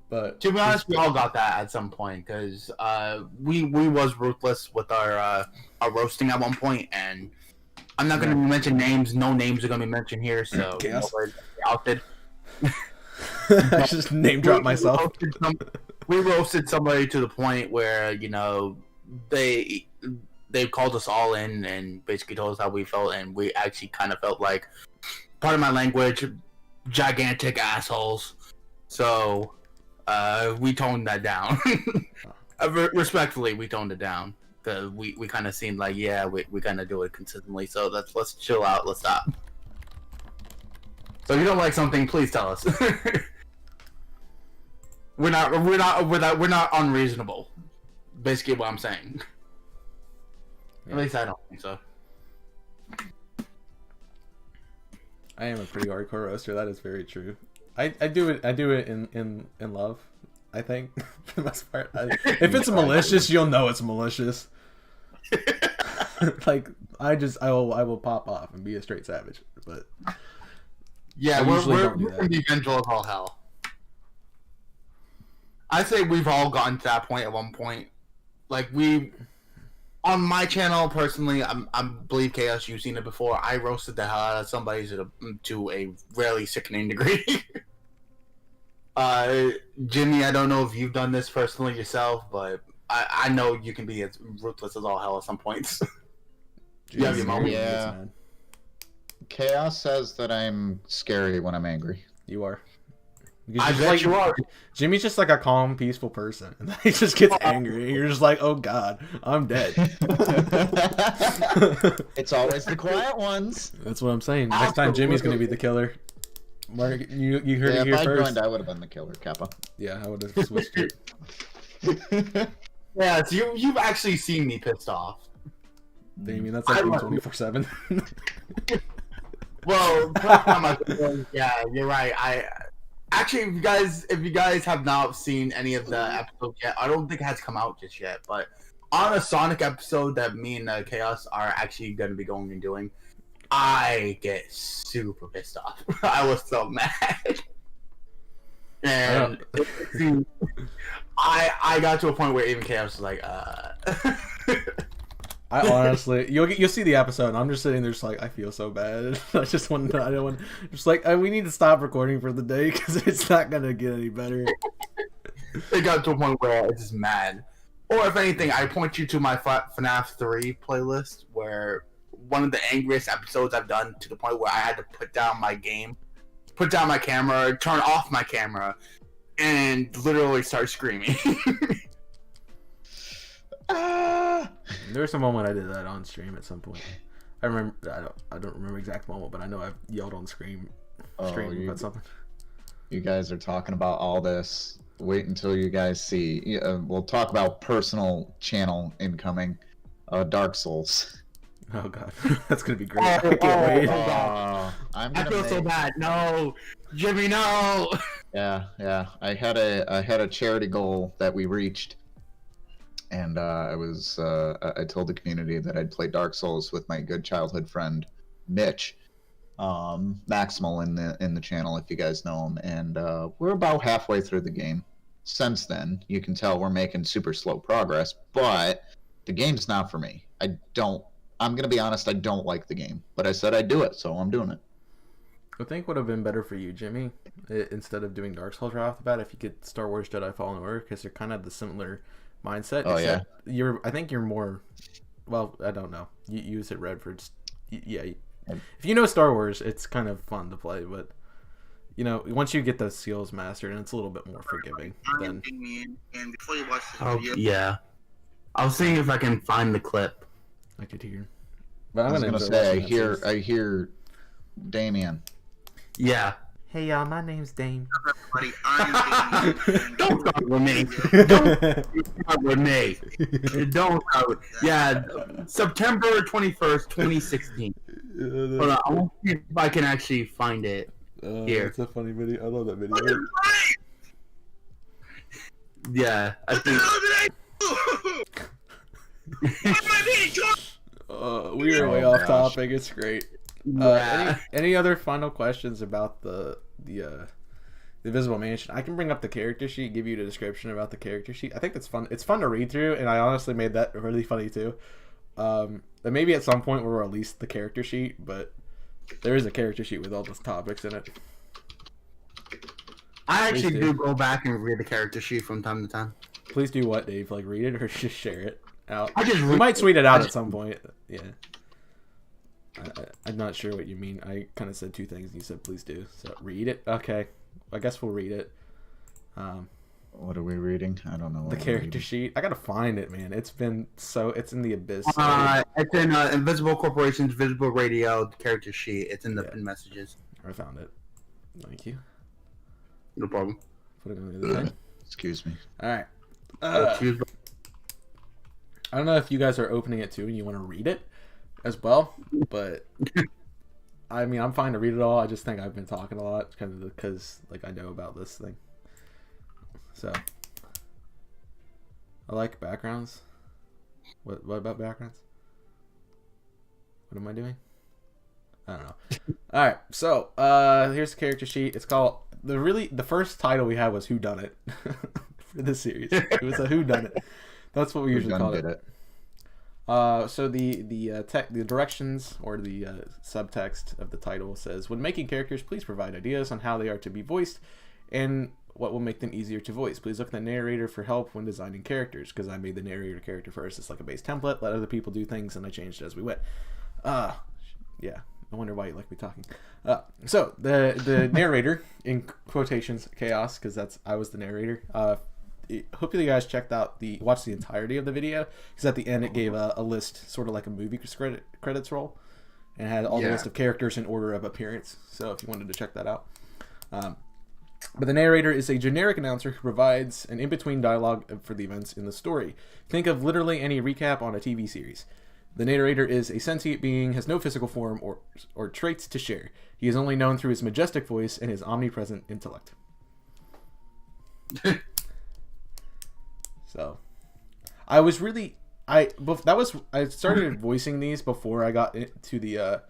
But to be honest, we all got that at some point because we was ruthless with our roasting at one point, and I'm not going to mention names. No names are going to be mentioned here, so we're outed. I just name drop myself. We roasted somebody to the point where they called us all in and basically told us how we felt, and we actually kind of felt like, part of my language, gigantic assholes. So we toned that down. Respectfully, we toned it down because we kind of seemed like, yeah, we kind of do it consistently. So let's chill out. Let's stop. So if you don't like something, please tell us. We're not unreasonable. Basically, what I'm saying. Yeah. At least I don't think so. I am a pretty hardcore roaster. That is very true. I do it in love. I think for the most part. If it's malicious, you'll know it's malicious. Like I will pop off and be a straight savage, but yeah, we're gonna be vengeful as all hell. I say we've all gotten to that point at one point. Like on my channel personally, I believe Chaos, you've seen it before. I roasted the hell out of somebody to a really sickening degree. Jimmy, I don't know if you've done this personally yourself, but I know you can be as ruthless as all hell at some points. You have your moments. Yeah. Chaos says that I'm scary when I'm angry. You are. I bet you are. Jimmy's just like a calm, peaceful person, and then he just gets angry. You're just like, oh god, I'm dead. It's always the quiet ones. That's what I'm saying. Next time, Jimmy's gonna be the killer. Mark, you heard it here first. If I joined, I would have been the killer, Kappa. Yeah, I would have switched it. Yeah, so you've actually seen me pissed off. Damien, that's like 24/7. Well, yeah, you're right. Actually, if you guys have not seen any of the episodes yet, I don't think it has come out just yet. But on a Sonic episode that me and Chaos are actually going to be going and doing, I get super pissed off. I was so mad, and I got to a point where even Chaos was like, I honestly, you'll see the episode, and I'm just sitting there, just like, I feel so bad. I don't want, just like, we need to stop recording for the day because it's not gonna get any better. It got to a point where it's just mad. Or if anything, I point you to my FNAF 3 playlist, where one of the angriest episodes I've done, to the point where I had to put down my game, put down my camera, turn off my camera, and literally start screaming. There was a moment I did that on stream at some point. I remember. I don't remember the exact moment, but I know I yelled on stream about something. You guys are talking about all this. Wait until you guys see. We'll talk about personal channel incoming. Dark Souls. Oh god, that's gonna be great. I can't wait. I feel so bad. No, Jimmy, no. Yeah. I had a charity goal that we reached. And I told the community that I'd play Dark Souls with my good childhood friend Mitch, Maximal in the channel, if you guys know him. And we're about halfway through the game. Since then, you can tell we're making super slow progress. But the game's not for me. I'm gonna be honest. I don't like the game. But I said I'd do it, so I'm doing it. I think would have been better for you, Jimmy, instead of doing Dark Souls right off the bat, if you could Star Wars Jedi Fallen Order, because they're kind of the similar mindset. Oh yeah. I think you're more. Well, I don't know. You use it red for just. Yeah. If you know Star Wars, it's kind of fun to play, but once you get those skills mastered, and it's a little bit more forgiving. Then Damien, and before you watch this Oh, video, yeah. I'll see if I can find the clip. I could hear. But I was gonna say, I hear Damien. Yeah. Hey y'all, my name's Dame. everybody, I'm Damien. Don't start with me. Don't start with me. Don't start with... Yeah, September 21st, 2016. Hold on, I want to see if I can actually find it. Here. It's a funny video. I love that video. Yeah, I What the think... hell did I do? Why am I being tortured? We are way Oh, off gosh. topic. It's great. Yeah. Any other final questions about the Invisible Mansion? I can bring up the character sheet, give you the description about the character sheet. I think that's fun. It's fun to read through, and I honestly made that really funny too. And maybe at some point we'll release the character sheet, but there is a character sheet with all those topics in it. I Please actually do. do go back and read the character sheet from time to time. Please do what, Dave? Like read it or just share it out? I just We read might tweet it out I at some point. Yeah. I'm not sure what you mean. I kind of said two things and you said please do. So read it. Okay. I guess we'll read it. What are we reading? I don't know. What The we're character reading. sheet. I gotta find it, man. It's in the abyss. It's in Invisible Corporation's Visible Radio character sheet. It's in the Yeah. pin messages. I found it. Thank you. No problem. Put it on the other thing. Excuse me. All right. Excuse me. I don't know if you guys are opening it too and you want to read it as well, but I mean, I'm fine to read it all. I just think I've been talking a lot, kind of because like I know about this thing. So I like backgrounds. What about backgrounds? What am I doing? I don't know. All right, so here's the character sheet. It's called the first title we had was Who Done It for this series. It was a Who Done It. That's what we usually Who call done it. it? So the directions or the subtext of the title says, when making characters, please provide ideas on how they are to be voiced and what will make them easier to voice. Please look at the narrator for help when designing characters, because I made the narrator character first. It's like a base template. Let other people do things, and I changed it as we went. Yeah. I wonder why you like me talking. So the narrator, in quotations, Chaos, because I was the narrator. Hopefully you guys watched the entirety of the video, because at the end it gave a list, sort of like a movie credits roll, and had all the list of characters in order of appearance. So if you wanted to check that out. But the narrator is a generic announcer who provides an in-between dialogue for the events in the story. Think of literally any recap on a TV series. The narrator is a sentient being, has no physical form or traits to share. He is only known through his majestic voice and his omnipresent intellect. So, I started voicing these before I got into the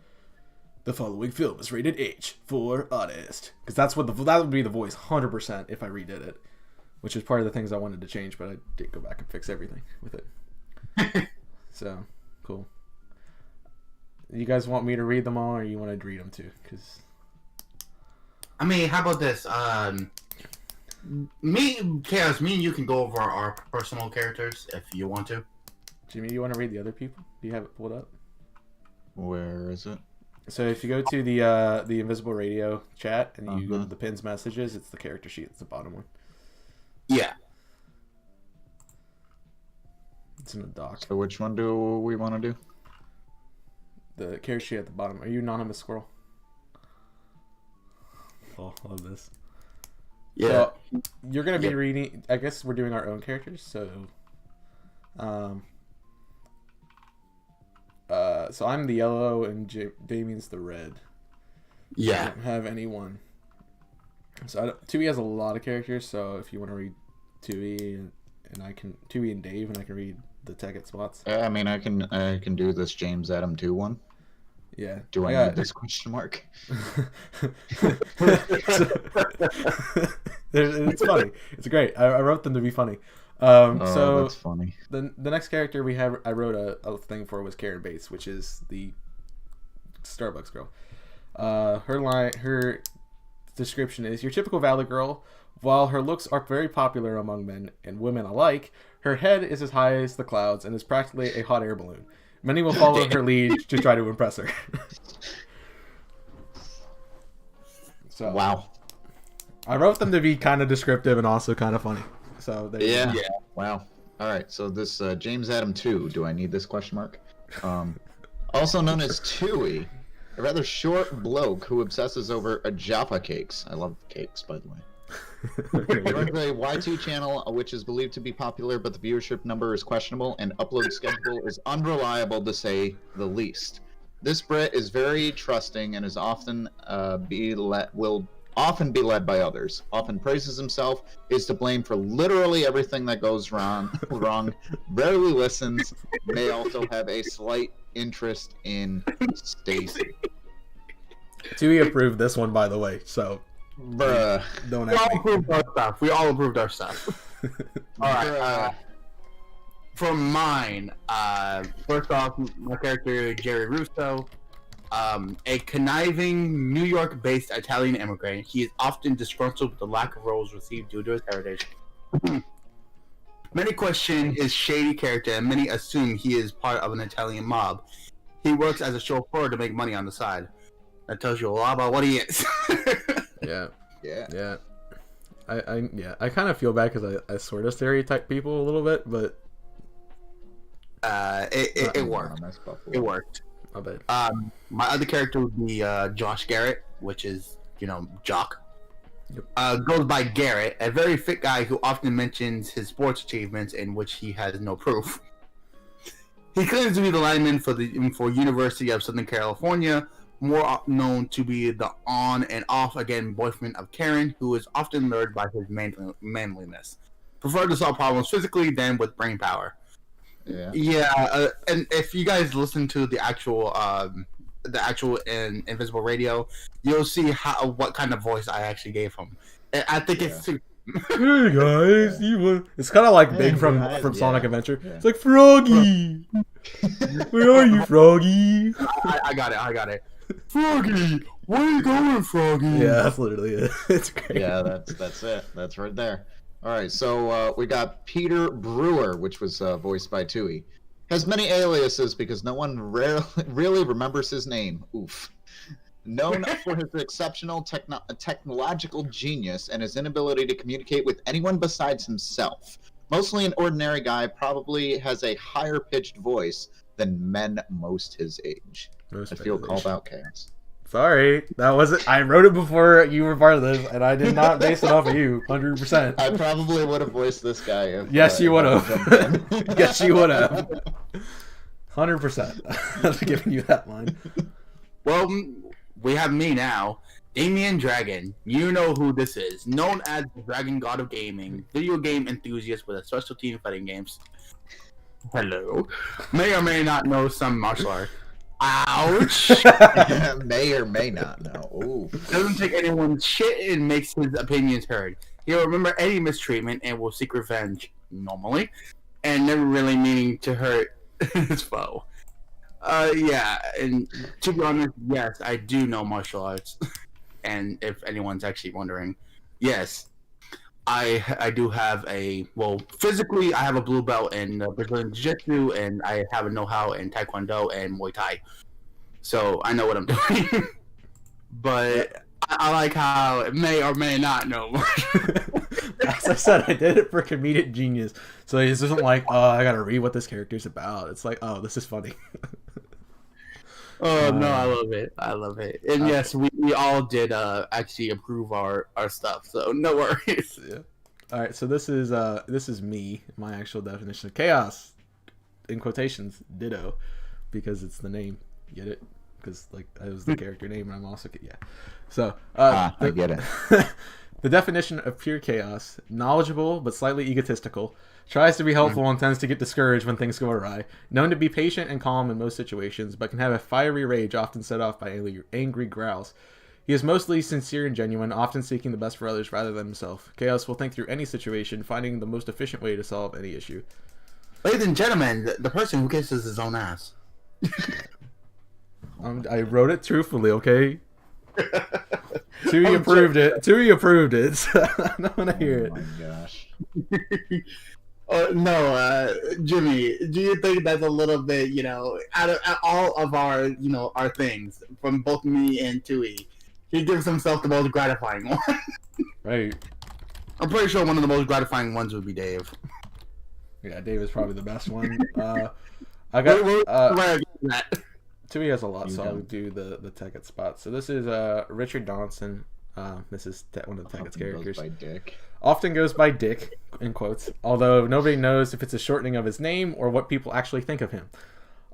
following film is rated H for honest, because that would be the voice 100% if I redid it, which is part of the things I wanted to change, but I did go back and fix everything with it. So, cool. You guys want me to read them all, or you want to read them too? Because I mean, how about this? Chaos, me and you can go over our personal characters if you want to. Jimmy, do you want to read the other people? Do you have it pulled up? Where is it? So if you go to the Invisible Radio chat and you go to Uh-huh. the pins messages, it's the character sheet. It's the bottom one. Yeah. It's in the doc. So which one do we want to do? The character sheet at the bottom. Are you anonymous squirrel? Oh, I love this. Yeah. So, you're gonna be Yeah. reading. I guess we're doing our own characters. So, so I'm the yellow and Damien's the red. I Yeah. don't have anyone. So Tui has a lot of characters. So if you want to read Tui and I can Tui and Dave and I can read the Tekkit spots. I mean, I can do this James Adam 2 one. Yeah. Do I got- need this question mark? It's funny. It's great. I wrote them to be funny. Oh, So that's funny. the next character I wrote a thing for was Karen Bates, which is the Starbucks girl. Her description is your typical Valley girl. While her looks are very popular among men and women alike, her head is as high as the clouds and is practically a hot air balloon. Many will follow her lead to try to impress her. So Wow. I wrote them to be kind of descriptive and also kind of funny. So there you go. Yeah. Wow. All right. So this James Adam 2. Do I need this question mark? Also known as Tui, a rather short bloke who obsesses over Jaffa cakes. I love cakes, by the way. He runs a Y2 channel, which is believed to be popular, but the viewership number is questionable, and upload schedule is unreliable to say the least. This Brit is very trusting and is often will often be led by others. Often praises himself, is to blame for literally everything that goes wrong. Rarely listens. May also have a slight interest in Stacy. Tui approved this one, by the way. So. Bruh. Don't We all ask me. approved our stuff. We all approved our stuff. All right. For mine, first off, my character Jerry Russo, a conniving New York-based Italian immigrant. He is often disgruntled with the lack of roles received due to his heritage. Many question his shady character, and many assume he is part of an Italian mob. He works as a chauffeur to make money on the side. That tells you a lot about what he is. Yeah. I kind of feel bad because I sort of stereotype people a little bit, but it worked. It worked. I bet. My other character would be Josh Garrett, which is Jock. Yep. Goes by Garrett, a very fit guy who often mentions his sports achievements in which he has no proof. He claims to be the lineman for University of Southern California, more known to be the on and off again boyfriend of Karen, who is often lured by his manliness. Prefer to solve problems physically than with brain power. Yeah, and if you guys listen to the actual Invisible Radio, you'll see what kind of voice I actually gave him. I think it's too. Hey guys, it's kind of like Big from Sonic Adventure. Yeah. It's like Froggy. Where are you, Froggy? I got it. Froggy, where are you going, Froggy? Yeah, that's literally it. It's great. Yeah, that's it. That's right there. All right, so we got Peter Brewer, which was voiced by Tui. Has many aliases because no one really remembers his name. Oof. Known for his exceptional technological genius and his inability to communicate with anyone besides himself. Mostly an ordinary guy, probably has a higher pitched voice than men most his age. I feel called out, Chaos. Sorry, that wasn't. I wrote it before you were part of this, and I did not base it off of you, 100%. I probably would have voiced this guy. If, yes, you would have. Yes, you would have. 100%. I'm giving you that line. Well, we have me now, Damien Dragon. You know who this is. Known as the Dragon God of Gaming, video game enthusiast with a specialty in fighting games. Hello. May or may not know some martial art. Ouch! May or may not know. Ooh. Doesn't take anyone's shit and makes his opinions heard. He'll remember any mistreatment and will seek revenge, normally, and never really meaning to hurt his foe. Yeah, and to be honest, yes, I do know martial arts. And if anyone's actually wondering, yes, I do have physically I have a blue belt in Brazilian Jiu-Jitsu, and I have a know-how in Taekwondo and Muay Thai. So I know what I'm doing. But I like how it may or may not know more. As I said, I did it for comedic genius. So it isn't like, oh, I gotta read what this character's about. It's like, oh, this is funny. Oh no, I love it. And yes, we all did actually approve our stuff, so no worries. Yeah. All right, so this is me, my actual definition of chaos, in quotations, ditto, because it's the name. Get it? Because like it was the character name, and I'm also So I get it. The definition of pure chaos: knowledgeable but slightly egotistical. Tries to be helpful and tends to get discouraged when things go awry. Known to be patient and calm in most situations, but can have a fiery rage often set off by angry growls. He is mostly sincere and genuine, often seeking the best for others rather than himself. Chaos will think through any situation, finding the most efficient way to solve any issue. Ladies and gentlemen, the person who kisses his own ass. I wrote it truthfully, okay? Tui approved it. Tui approved it. So I don't want to hear it. Oh my gosh. No, Jimmy, do you think that's a little bit, out of all of our, our things, from both me and Tui, he gives himself the most gratifying one? Right. I'm pretty sure one of the most gratifying ones would be Dave. Yeah, Dave is probably the best one. I got Tui has a lot, so I'll do the Tekkit spot. So this is Richard Donson. This is one of the Tekkit's characters. Goes by Dick. Often goes by Dick, in quotes, although nobody knows if it's a shortening of his name or what people actually think of him.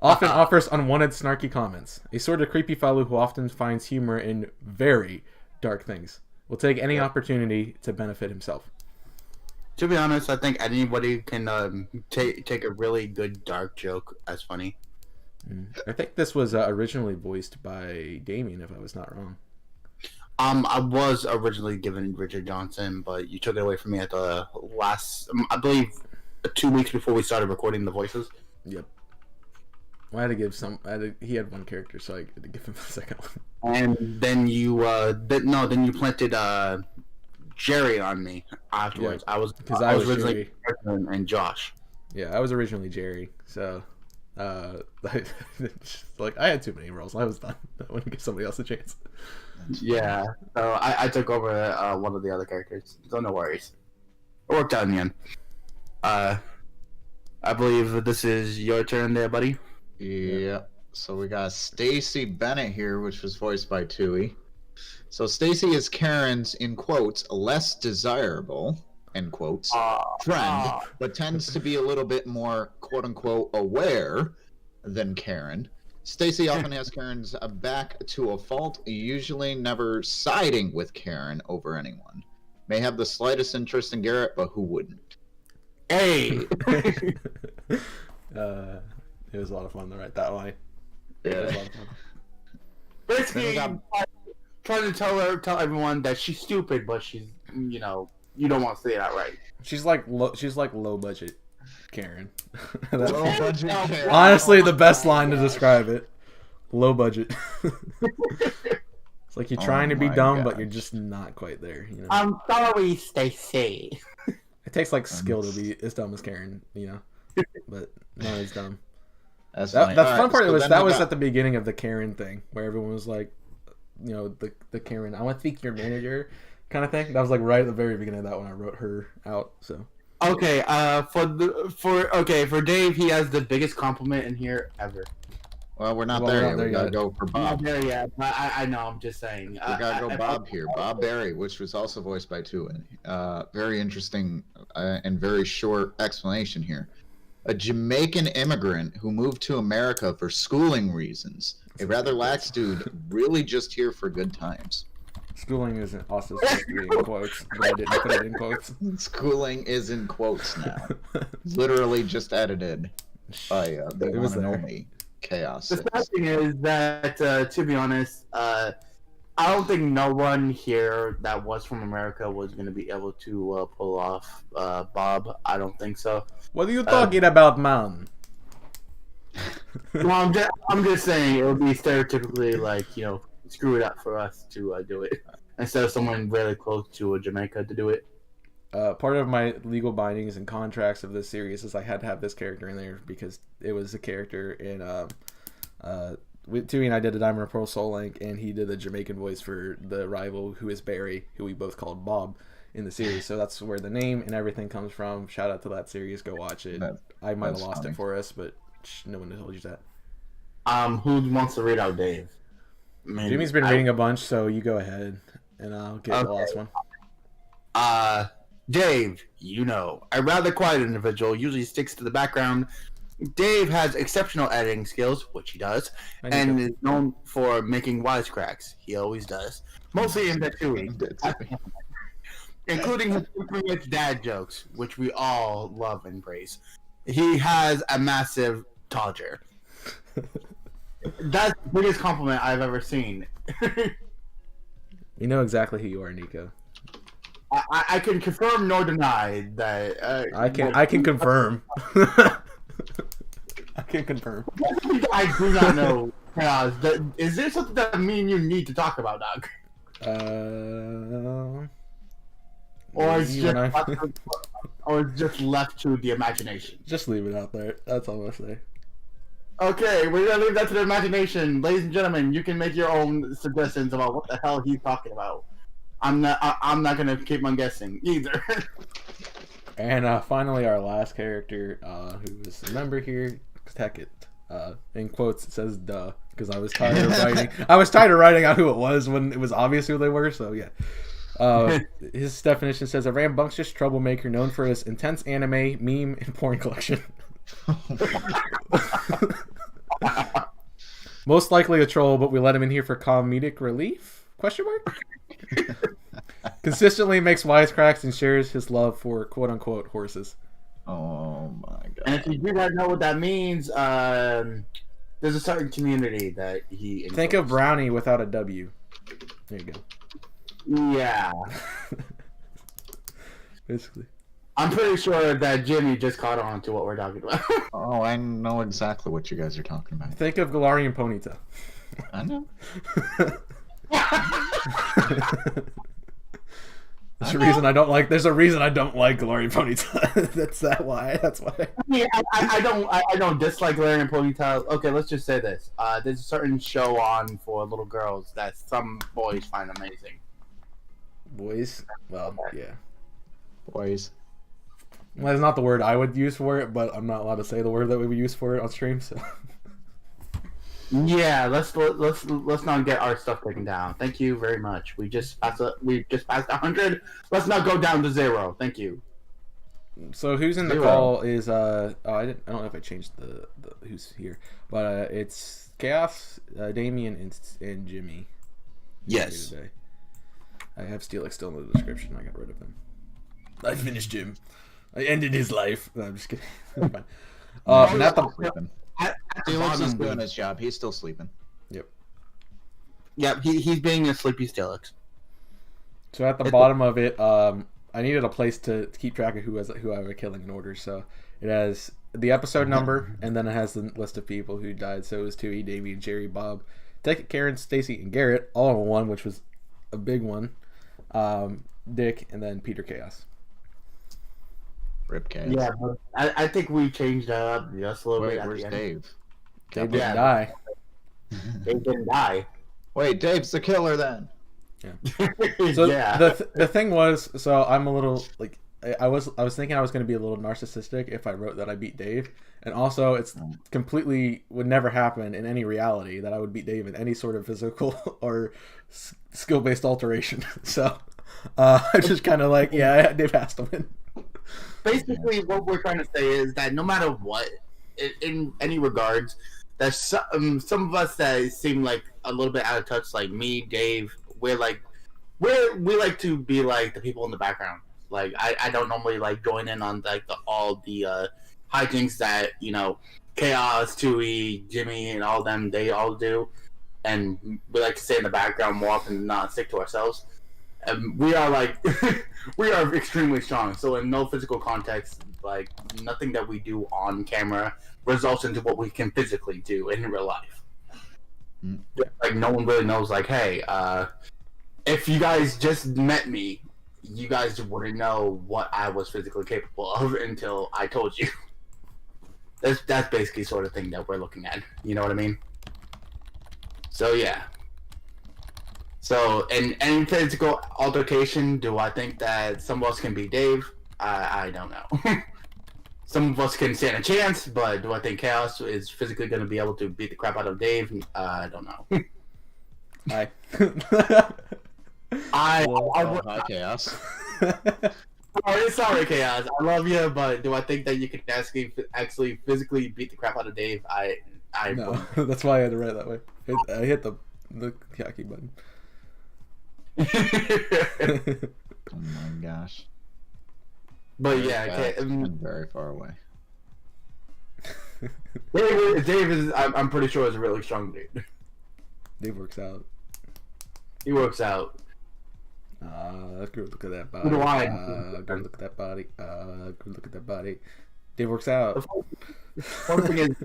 Often offers unwanted snarky comments. A sort of creepy fellow who often finds humor in very dark things. Will take any opportunity to benefit himself. To be honest, I think anybody can take a really good dark joke as funny. I think this was originally voiced by Damien, if I was not wrong. I was originally given Richard Johnson, but you took it away from me at the last, I believe, 2 weeks before we started recording the voices. Yep. Well, I had to give he had one character, so I had to give him the second one. And then you, then you planted Jerry on me afterwards. Yeah, I was originally Jerry and Josh. Yeah, I was originally Jerry, so like I had too many roles. I was done. I want to give somebody else a chance. Yeah, so I took over one of the other characters. So no worries. It worked out in the end. I believe this is your turn there, buddy. Yeah. So we got Stacy Bennett here, which was voiced by Tui. So Stacy is Karen's, in quotes, less desirable, end quotes, friend, but tends to be a little bit more, quote unquote, aware than Karen. Stacy often has Karen's back to a fault, usually never siding with Karen over anyone. May have the slightest interest in Garrett, but who wouldn't? Hey! It was a lot of fun to write that line. Yeah. It was a lot of fun. Basically, trying to tell everyone that she's stupid, but she's, you don't want to say that right. She's like low budget Karen. Low budget Karen. Honestly, the best line to describe it. Low budget. It's like you're trying to be dumb, but you're just not quite there. I'm sorry, Stacy. It takes like skill to be as dumb as Karen, but no, it's dumb. That's the fun part so was that was at the beginning of the Karen thing, where everyone was like, the Karen, I want to speak your manager kind of thing. That was like right at the very beginning of that when I wrote her out. So okay, for Dave, he has the biggest compliment in here ever. Well, we're not there yet. We gotta go for Bob. Not there yet, but I know. I'm just saying. We gotta go Bob here. Bob Berry, which was also voiced by Tui. Very interesting and very short explanation here. A Jamaican immigrant who moved to America for schooling reasons. A rather lax dude, really just here for good times. Schooling isn't also supposed to be in quotes, but I didn't put it in quotes. Schooling is in quotes now. Literally just edited by the one and only Chaos. The sad thing is that, to be honest, I don't think no one here that was from America was going to be able to pull off Bob. I don't think so. What are you talking about, man? Well, I'm just saying it would be stereotypically like, screw it up for us to do it instead of someone really close to Jamaica to do it. Part of my legal bindings and contracts of this series is I had to have this character in there because it was a character in Tui and I did a Diamond and Pearl Soul Link, and he did the Jamaican voice for the rival, who is Barry, who we both called Bob in the series. So that's where the name and everything comes from. Shout out to that series. Go watch it. I might have lost it for us, but no one told you that. Who wants to read out Dave? Jimmy's been reading a bunch, so you go ahead, and I'll get the last one. Dave, a rather quiet individual, usually sticks to the background. Dave has exceptional editing skills, which he does, and is known for making wisecracks. He always does. Mostly in that Tui. Including his infamous dad jokes, which we all love and praise. He has a massive todger. That's the biggest compliment I've ever seen. You know exactly who you are, Nico. I can confirm nor deny that. I can confirm. I can confirm. I do not know. Is there something that me and you need to talk about, Doug? Or it's just left to the imagination. Just leave it out there. That's all I'll say. Okay, we're gonna leave that to the imagination. Ladies and gentlemen, you can make your own suggestions about what the hell he's talking about. I'm not gonna keep on guessing either. And finally, our last character, who is a member here, Tekit. In quotes, it says "duh" because I was tired of writing. I was tired of writing out who it was when it was obvious who they were. So yeah. His definition says a rambunctious troublemaker known for his intense anime, meme, and porn collection. Most likely a troll, but we let him in here for comedic relief? Question mark? Consistently makes wisecracks and shares his love for quote-unquote horses. Oh my god. And if you do not know what that means, there's a certain community that he... Think of Brownie without a W. There you go. Yeah. Basically. I'm pretty sure that Jimmy just caught on to what we're talking about. Oh, I know exactly what you guys are talking about. Think of Galarian Ponyta. I know. There's a reason I don't like. There's a reason I don't like Galarian Ponyta. That's why. I mean, I don't dislike Larry and Ponytail. Okay, let's just say this. There's a certain show on for little girls that some boys find amazing. Boys. Well, yeah. Boys. Well, that's not the word I would use for it, but I'm not allowed to say the word that we would use for it on stream. So. Yeah, let's not get our stuff taken down. Thank you very much. We just passed 100. Let's not go down to 0. Thank you. So who's in the 0. call is I don't know if I changed the who's here, but it's Chaos, Damien, and Jimmy. Yes. Today. I have Steelix still in the description. I got rid of him. I finished him. I ended his life. No, I'm just kidding. Fine. Not the sleeping. Felix is bottom, doing his job. He's still sleeping. Yep. Yep, he's being a sleepy Steelix. So at the bottom of it, I needed a place to keep track of who I was killing in order. So it has the episode number, and then it has the list of people who died. So it was Tui, Davey, Jerry, Bob, Dick, Karen, Stacy, and Garrett, all in one, which was a big one. Dick, and then Peter Chaos. Rip Chaos. Yeah, but I think we changed up just a little bit. Where's Dave? Dave didn't die. Dave didn't die. Wait, Dave's the killer then. So yeah. the thing was, so I'm a little like I was thinking I was going to be a little narcissistic if I wrote that I beat Dave, and also it's completely would never happen in any reality that I would beat Dave in any sort of physical or skill based alteration. So I'm just kind of like, yeah, Dave has to win. Basically, what we're trying to say is that no matter what, in any regards, there's some of us that seem like a little bit out of touch, like me, Dave. We like to be like the people in the background. Like I don't normally like join in on like all the hijinks that Chaos, Tui, Jimmy, and all them they all do, and we like to stay in the background more often than not, stick to ourselves. We are like we are extremely strong. So in no physical context, like nothing that we do on camera results into what we can physically do in real life. Like no one really knows. Like, hey, if you guys just met me, you guys wouldn't know what I was physically capable of until I told you. That's basically sort of thing that we're looking at. You know what I mean? So yeah. So, in any physical altercation, do I think that some of us can beat Dave? I don't know. Some of us can stand a chance, but do I think Chaos is physically going to be able to beat the crap out of Dave? I don't know. Hi. Hi, Chaos. Sorry, Chaos. I love you, but do I think that you can actually physically beat the crap out of Dave? No, that's why I had to write it that way. I hit the hockey button. Oh my gosh. But yeah, okay, very far away. Dave is. I'm pretty sure is a really strong dude. Dave works out. He works out. Good look at that body. Good look at that body. Good look at that body. Dave works out. The funny thing is,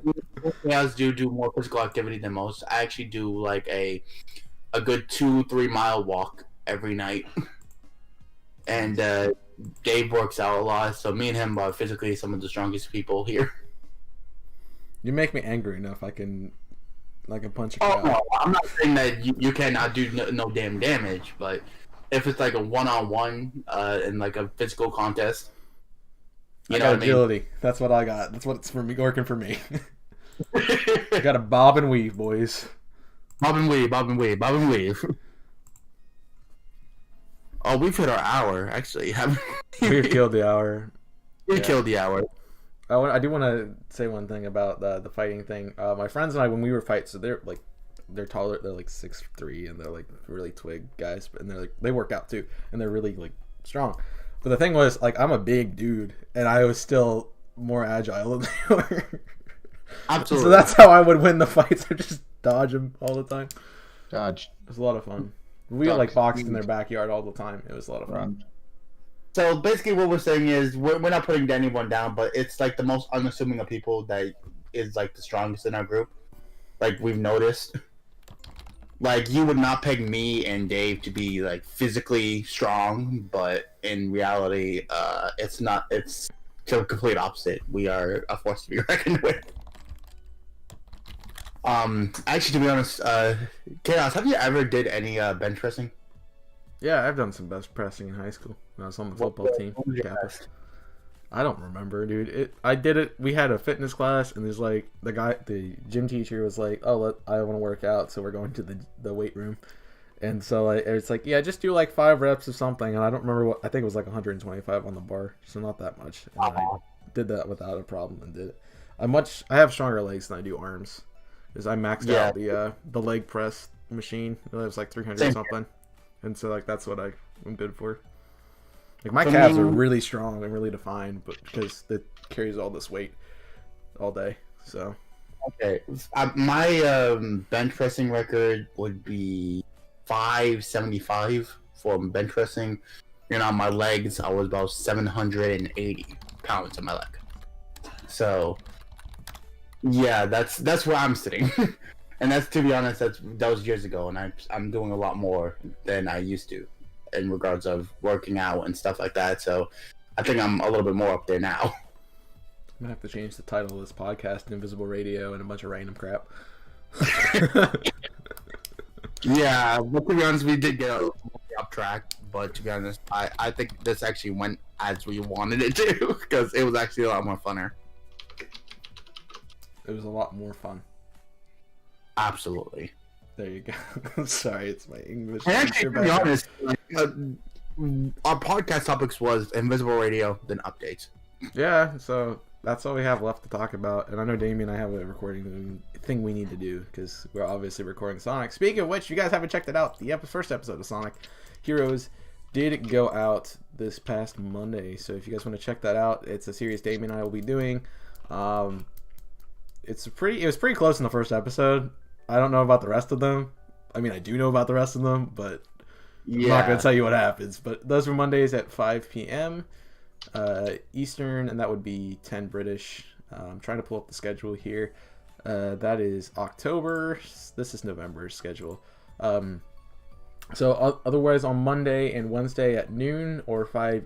guys do more physical activity than most. I actually do like a good 2-3 mile walk every night, and Dave works out a lot. So me and him are physically some of the strongest people here. You make me angry enough. I can punch a Oh cow. no, I'm not saying that you cannot do no damn damage, but if it's like a one-on-one in like a physical contest. I got agility. That's what I got. That's what's for me working for me. I got a bob and weave, boys. Bob and weave, bob and weave, bob and weave. Oh, we've hit our hour, actually. We've killed the hour. We killed the hour. I do want to say one thing about the fighting thing. My friends and I, when we were fighting, so they're taller. They're like 6'3", and they're like really twig guys, and they work out too, and they're really like strong. But the thing was, like, I'm a big dude, and I was still more agile than they were. Absolutely. So that's how I would win the fights. I just dodge them all the time. Dodge. It was a lot of fun. We like boxed in their backyard all the time. It was a lot of fun. So basically, what we're saying is we're not putting anyone down, but it's like the most unassuming of people that is like the strongest in our group. Like we've noticed. Like you would not peg me and Dave to be like physically strong, but in reality, it's not. It's the complete opposite. We are a force to be reckoned with. Actually, to be honest, Chaos, have you ever did any bench pressing? Yeah, I've done some bench pressing in high school when I was on the football team. Kappa. I don't remember, dude. I did it. We had a fitness class, and there's like the gym teacher was like, "Oh, I want to work out, so we're going to the weight room." And so it's like, yeah, just do like 5 reps of something, and I don't remember what. I think it was like 125 on the bar, so not that much. And I did that without a problem and did it. I have stronger legs than I do arms, because I maxed out the leg press machine. It was like 300 something, and so like that's what I'm good for. Like my calves are really strong and really defined, but because it carries all this weight all day. So okay, my bench pressing record would be 575 for bench pressing. And on my legs, I was about 780 pounds on my leg. So yeah, that's where I'm sitting. And that's, to be honest, that was years ago, and I'm doing a lot more than I used to in regards of working out and stuff like that. So I think I'm a little bit more up there now. I'm gonna have to change the title of this podcast, Invisible Radio, and a bunch of random crap. Yeah, but to be honest, we did get off track. But to be honest, I think this actually went as we wanted it to, because it was actually a lot more funner. It was a lot more fun. Absolutely. There you go. Sorry, it's my English. And actually, to be honest, our podcast topics was Invisible Radio, then updates. Yeah, so that's all we have left to talk about. And I know Damien and I have a recording thing we need to do, because we're obviously recording Sonic. Speaking of which, if you guys haven't checked it out, the first episode of Sonic Heroes did go out this past Monday. So if you guys want to check that out, it's a series Damien and I will be doing. It was pretty close in the first episode. I don't know about the rest of them. I mean, I do know about the rest of them, but I'm not going to tell you what happens. But those were Mondays at 5 p.m. Eastern, and that would be 10 British. I'm trying to pull up the schedule here. That is October. This is November's schedule. So otherwise, on Monday and Wednesday at noon or 5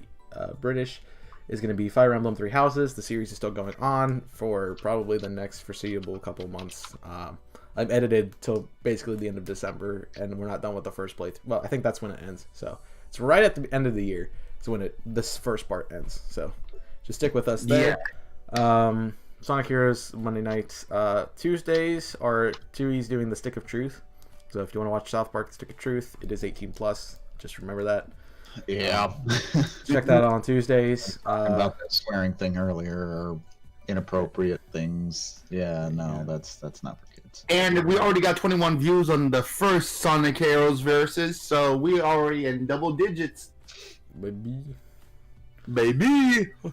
British is going to be Fire Emblem 3 Houses. The series is still going on for probably the next foreseeable couple months. I've edited till basically the end of December, and we're not done with the first playthrough. Well, I think that's when it ends. So it's right at the end of the year. It's when this first part ends. So just stick with us there. Yeah. Sonic Heroes Monday nights. Tuesdays are Tui's doing the Stick of Truth. So if you want to watch South Park: The Stick of Truth, it is 18+. Just remember that. Yeah. Check that out on Tuesdays. About that swearing thing earlier, or inappropriate things. Yeah, no, that's not for kids. And we already got 21 views on the first Sonic Heroes versus, so we already in double digits. Baby.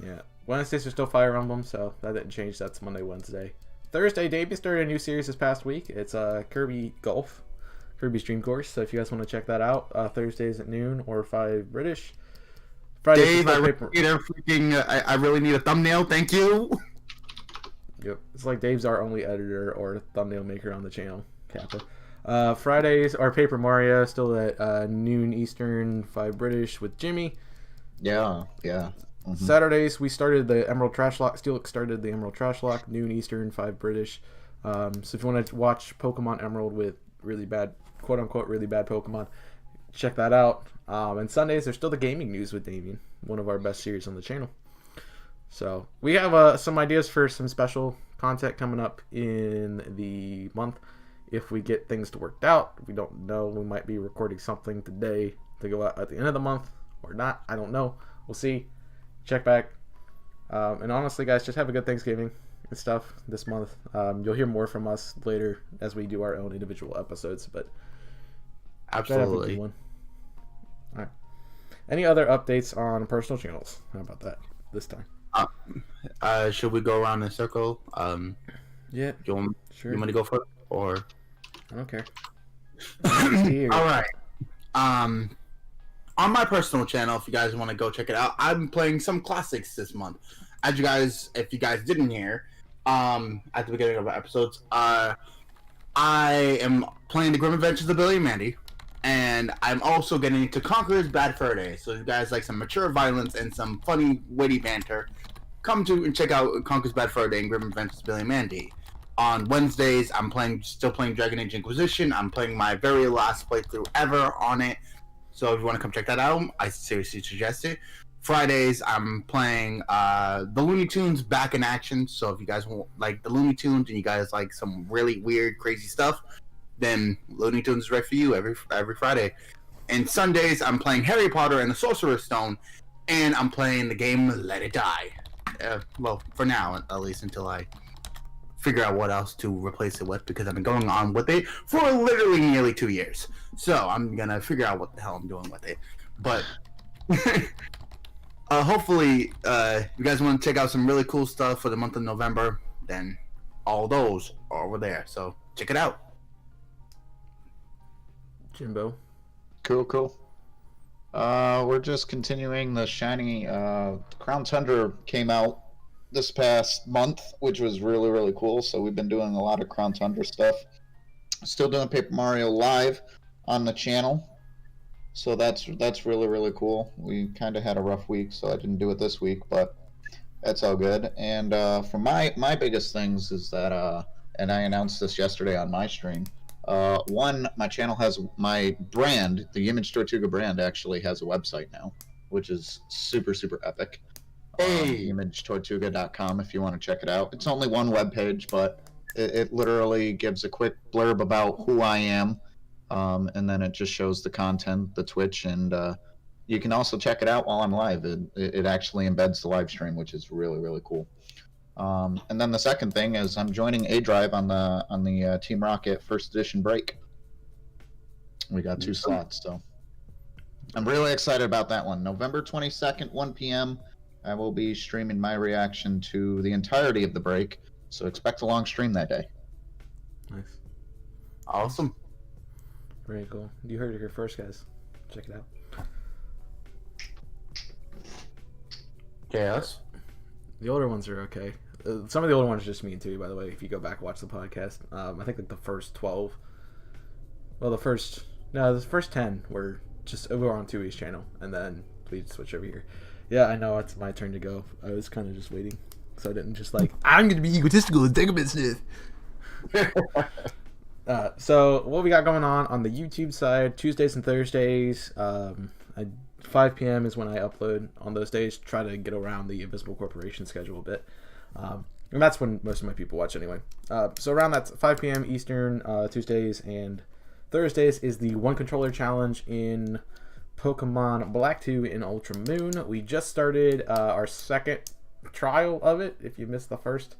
Yeah. Wednesdays are still Fire Emblem, so that didn't change. That's Monday, Wednesday. Thursday, Davey started a new series this past week. It's Kirby Golf. Kirby's Dream Course. So if you guys want to check that out, Thursdays at noon or 5 British. Fridays, Dave, I really need a thumbnail. Thank you. Yep, it's like Dave's our only editor or thumbnail maker on the channel. Kappa. Fridays are Paper Mario, still at noon Eastern, 5 British with Jimmy. Yeah. Mm-hmm. Saturdays we started the Emerald Trash Lock. Steelix started the Emerald Trash Lock, noon Eastern, 5 British. So if you want to watch Pokemon Emerald with really bad, quote unquote, really bad Pokemon, check that out. And Sundays, there's still the gaming news with Damien, one of our best series on the channel. So we have some ideas for some special content coming up in the month. If we get things to work out, we don't know. We might be recording something today to go out at the end of the month or not. I don't know. We'll see. Check back. And honestly, guys, just have a good Thanksgiving and stuff this month. You'll hear more from us later as we do our own individual episodes, but Absolutely. all right. Any other updates on personal channels? How about that this time? Should we go around in a circle? Yeah, You want sure. to go first, or? I don't care. All right. On my personal channel, if you guys want to go check it out, I'm playing some classics this month. As you guys, if you guys didn't hear, at the beginning of our episodes, I am playing the Grim Adventures of Billy and Mandy, and I'm also getting into Conqueror's Bad Fur Day. So if you guys like some mature violence and some funny, witty banter, come to and check out Conqueror's Bad Fur Day and Grim Adventures of Billy and Mandy. On Wednesdays, I'm still playing Dragon Age Inquisition. I'm playing my very last playthrough ever on it. So if you want to come check that out, I seriously suggest it. Fridays, I'm playing the Looney Tunes back in action. So if you guys like the Looney Tunes and you guys like some really weird, crazy stuff, then Looney Tunes is right for you every Friday. And Sundays, I'm playing Harry Potter and the Sorcerer's Stone, and I'm playing the game Let It Die. Well, for now, at least, until I figure out what else to replace it with, because I've been going on with it for literally nearly 2 years. So I'm gonna figure out what the hell I'm doing with it. But hopefully, you guys want to check out some really cool stuff for the month of November, then all those are over there. So check it out. Jimbo. Cool. We're just continuing the shiny Crown Tundra came out this past month, which was really, really cool. So we've been doing a lot of Crown Tundra stuff. Still doing Paper Mario live on the channel. So that's really, really cool. We kind of had a rough week, so I didn't do it this week, but that's all good. And for my biggest things is that, and I announced this yesterday on my stream, one, my channel has my brand, the YmmijTortuga brand actually has a website now, which is super, super epic. YmmijTortuga.com if you want to check it out. It's only one web page, but it literally gives a quick blurb about who I am, and then it just shows the content, the Twitch, and you can also check it out while I'm live. It actually embeds the live stream, which is really, really cool. And then the second thing is I'm joining A Drive on the Team Rocket First Edition break. We got 2 slots, so I'm really excited about that one. November 22nd, 1 p.m. I will be streaming my reaction to the entirety of the break, so expect a long stream that day. Nice. Awesome. Very cool. You heard it here first, guys. Check it out. Chaos. The older ones are okay. Some of the older ones are just me too, by the way, if you go back and watch the podcast. I think like the first 12. Well, the first 10 were just over on Tui's channel, and then we switch over here. Yeah, I know it's my turn to go. I was kind of just waiting, so I didn't just like, I'm going to be egotistical and take a bit sniff. So what we got going on the YouTube side, Tuesdays and Thursdays, 5 p.m. is when I upload on those days. Try to get around the Invisible Corporation schedule a bit. And that's when most of my people watch anyway. So around that 5 p.m. Eastern, Tuesdays and Thursdays is the One Controller Challenge in Pokemon Black 2 in Ultra Moon. We just started our second trial of it. If you missed the first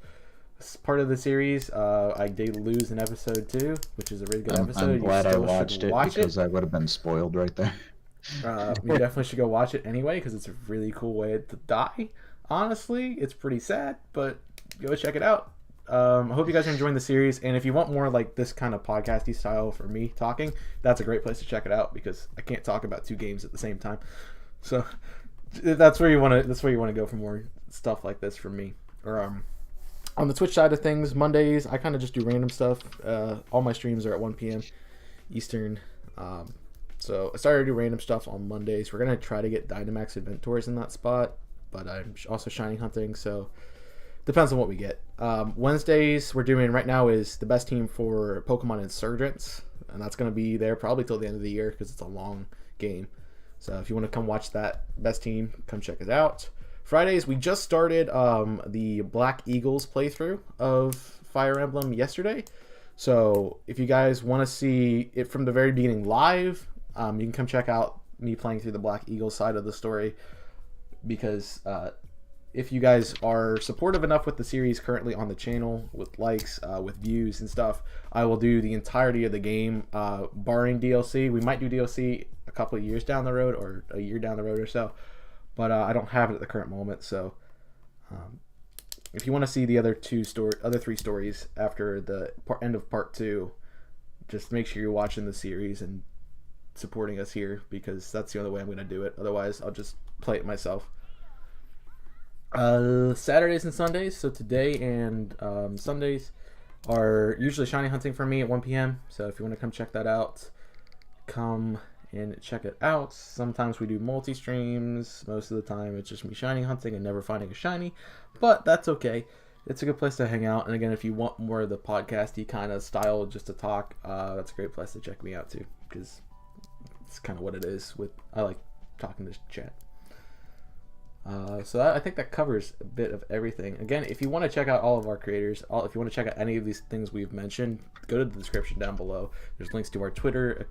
part of the series, I did lose in episode 2, which is a really good episode. I'm glad I watched it because I would have been spoiled right there. You definitely should go watch it anyway because it's a really cool way to die. Honestly, it's pretty sad, but go check it out. I hope you guys are enjoying the series, and if you want more like this kind of podcasty style for me talking, that's a great place to check it out because I can't talk about 2 games at the same time. So that's where you want to go for more stuff like this from me. Or on the Twitch side of things, Mondays I kind of just do random stuff. All my streams are at 1 p.m. Eastern. So I started to do random stuff on Mondays. We're gonna try to get Dynamax Inventors in that spot, but I'm also Shiny hunting, so depends on what we get. Wednesdays we're doing right now is the best team for Pokemon Insurgents, and that's gonna be there probably till the end of the year because it's a long game. So if you want to come watch that best team, come check it out. Fridays, we just started the Black Eagles playthrough of Fire Emblem yesterday. So if you guys want to see it from the very beginning live, you can come check out me playing through the Black Eagles side of the story, because if you guys are supportive enough with the series currently on the channel, with likes, with views and stuff, I will do the entirety of the game, barring DLC. We might do DLC a couple of years down the road, or a year down the road or so, but I don't have it at the current moment. So if you want to see the other three stories after the end of part 2, just make sure you're watching the series and supporting us here, because that's the only way I'm going to do it. Otherwise, I'll just play it myself. Saturdays and Sundays, so today and Sundays are usually shiny hunting for me at 1 p.m. So if you want to come check that out, come and check it out. Sometimes we do multi-streams. Most of the time it's just me shiny hunting and never finding a shiny, but that's okay. It's a good place to hang out. And again, if you want more of the podcasty kind of style just to talk, that's a great place to check me out too, because it's kind of what it is. I like talking to chat. So I think that covers a bit of everything. Again, if you want to check out all of our creators, if you want to check out any of these things we've mentioned, go to the description down below. There's links to our Twitter.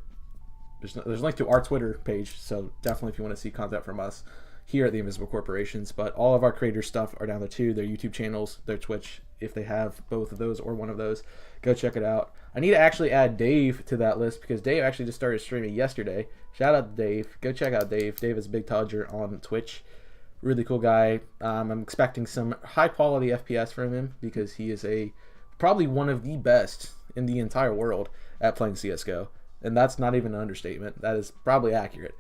There's a link to our Twitter page, so definitely if you want to see content from us here at the Invisible Corporations. But all of our creator stuff are down there too. Their YouTube channels, their Twitch, if they have both of those or one of those, go check it out. I need to actually add Dave to that list, because Dave actually just started streaming yesterday. Shout out to Dave. Go check out Dave. Dave is Big Todger on Twitch. Really cool guy. I'm expecting some high quality FPS from him, because he is probably one of the best in the entire world at playing CSGO. And that's not even an understatement. That is probably accurate.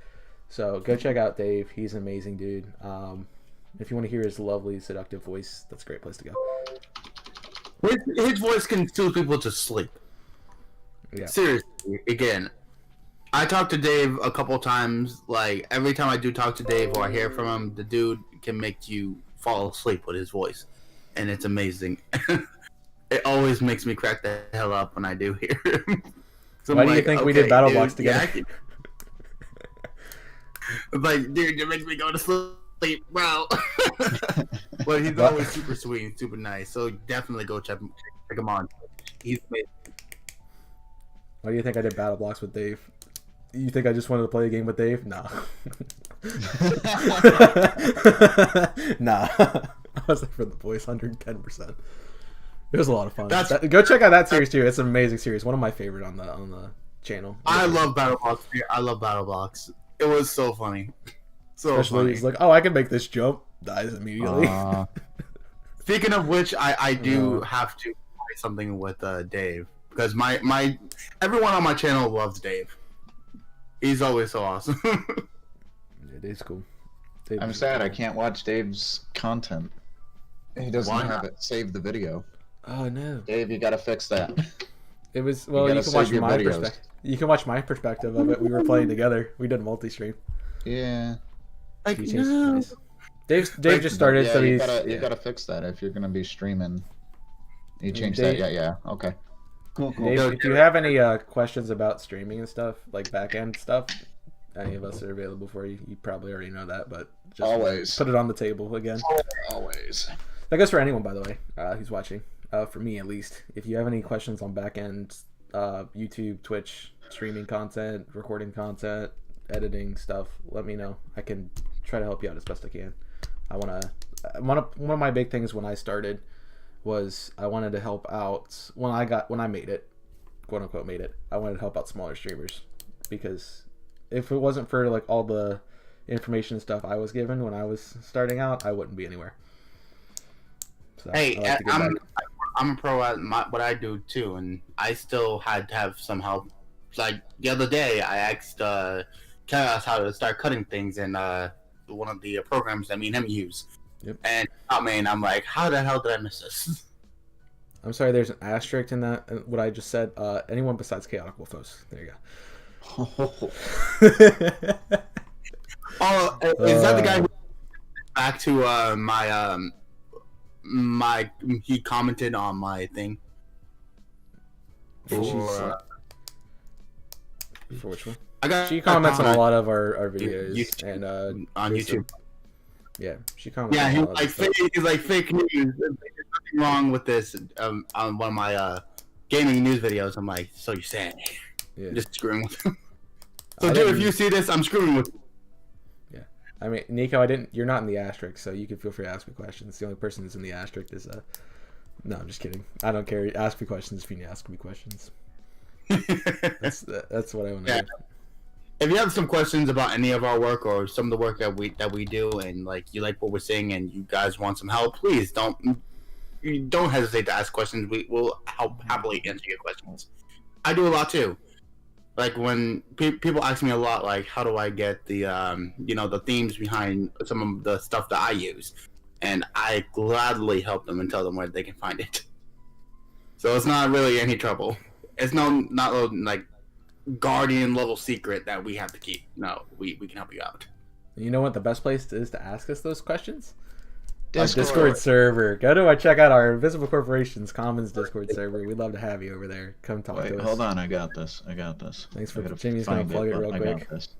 So go check out Dave. He's an amazing dude. If you want to hear his lovely, seductive voice, that's a great place to go. His voice can soothe people to sleep. Yeah. Seriously, again, I talked to Dave a couple times. Like, every time I do talk to Dave or I hear from him, the dude can make you fall asleep with his voice. And it's amazing. It always makes me crack the hell up when I do hear him. So why do you think we did Battle Box together? Yeah, like, dude, it makes me go to sleep, bro. But he's always super sweet and super nice. So definitely go check him on. He's amazing. Why do you think I did Battle Blocks with Dave? You think I just wanted to play a game with Dave? Nah. Nah. I was there for the voice, 110%. It was a lot of fun. Go check out that series too. It's an amazing series. One of my favorite on the channel. I love Battle Box. I love Battle Box. It was so funny. Especially funny. He's like, oh, I can make this jump. Dies immediately. Speaking of which, I do have to play something with Dave, because my everyone on my channel loves Dave. He's always so awesome. Yeah, Dave's cool. I'm sad I can't watch Dave's content. He doesn't have it saved the video. Oh no, Dave, you gotta fix that. It was you can watch my perspective. You can watch my perspective of it. We were playing together. We did multi-stream. Yeah. Like, no. Nice. Dave just started, yeah, so you gotta fix that if you're gonna be streaming. You changed that? Yeah. Okay. Cool. Dave, do you have any questions about streaming and stuff, like back end stuff? Any of us are available for you. You probably already know that, but just always put it on the table again. Always. That goes for anyone, by the way, who's watching. For me, at least. If you have any questions on back end, YouTube, Twitch, streaming content, recording content, editing stuff, let me know. I can try to help you out as best I can. One of my big things when I started was I wanted to help out when I made it, quote unquote made it. I wanted to help out smaller streamers, because if it wasn't for like all the information and stuff I was given when I was starting out, I wouldn't be anywhere. So, hey, I'm a pro at what I do too, and I still had to have some help. Like the other day, I asked Chaos how to start cutting things in one of the programs that me and him use. Yep. And I'm like, how the hell did I miss this? I'm sorry, there's an asterisk in that. What I just said. Anyone besides Chaotic Wolfos. There you go. Oh, is that the guy who back to my he commented on my thing for which one? She comments on a lot of our videos YouTube, and on YouTube. Yeah, she comments. Yeah, on a lot of stuff. he's like fake news. There's nothing wrong with this. On one of my gaming news videos, I'm like, so you're saying? Yeah. I'm just screwing with him. So, dude, if you see this, I'm screwing with you. Yeah, I mean, Nico, you're not in the asterisk, so you can feel free to ask me questions. The only person who's in the asterisk is No, I'm just kidding. I don't care. Ask me questions if you need to ask me questions. That's what I want to do. If you have some questions about any of our work or some of the work that we do, and like you like what we're saying, and you guys want some help, please don't hesitate to ask questions. We will happily answer your questions. I do a lot too. Like when people ask me a lot, like how do I get the the themes behind some of the stuff that I use, and I gladly help them and tell them where they can find it. So it's not really any trouble. It's not like Guardian level secret that we have to keep. No, we can help you out. You know what the best place is to ask us those questions? Discord. Our Discord server. Go to check out our Invisible Corporations Commons Discord server. We'd love to have you over there. Come talk to us. Hold on, I got this. Thanks for Jimmy's gonna plug it real quick. This.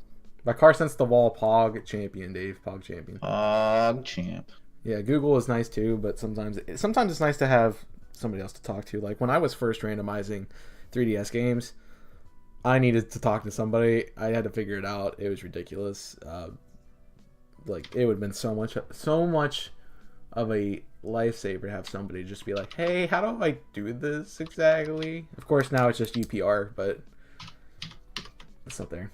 My car sense the wall. Pog champion, Dave. Pog champion. Pog champ. Yeah, Google is nice too, but sometimes it's nice to have somebody else to talk to. Like when I was first randomizing 3DS games, I needed to talk to somebody. I had to figure it out. It was ridiculous. Like it would have been so much of a lifesaver to have somebody just be like, "Hey, how do I do this exactly?" Of course, now it's just UPR, but it's up there.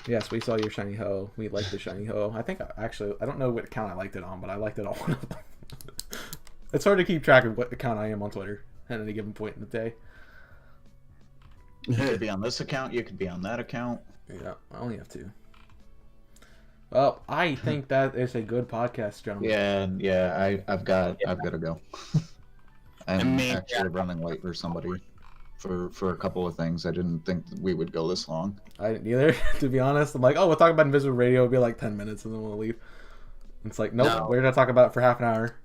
Yes, we saw your shiny hoe. We liked the shiny hoe. I think I don't know what account I liked it on, but I liked it on one of them. It's hard to keep track of what account I am on Twitter at any given point in the day. You could be on this account. You could be on that account. Yeah, I only have two. Well, I think that is a good podcast, gentlemen. Yeah. I've got to go. I'm actually running late for somebody for a couple of things. I didn't think that we would go this long. I didn't either, to be honest. I'm like, we'll talk about Invisible Radio. It'll be like 10 minutes, and then we'll leave. It's like, nope, we're gonna talk about it for half an hour.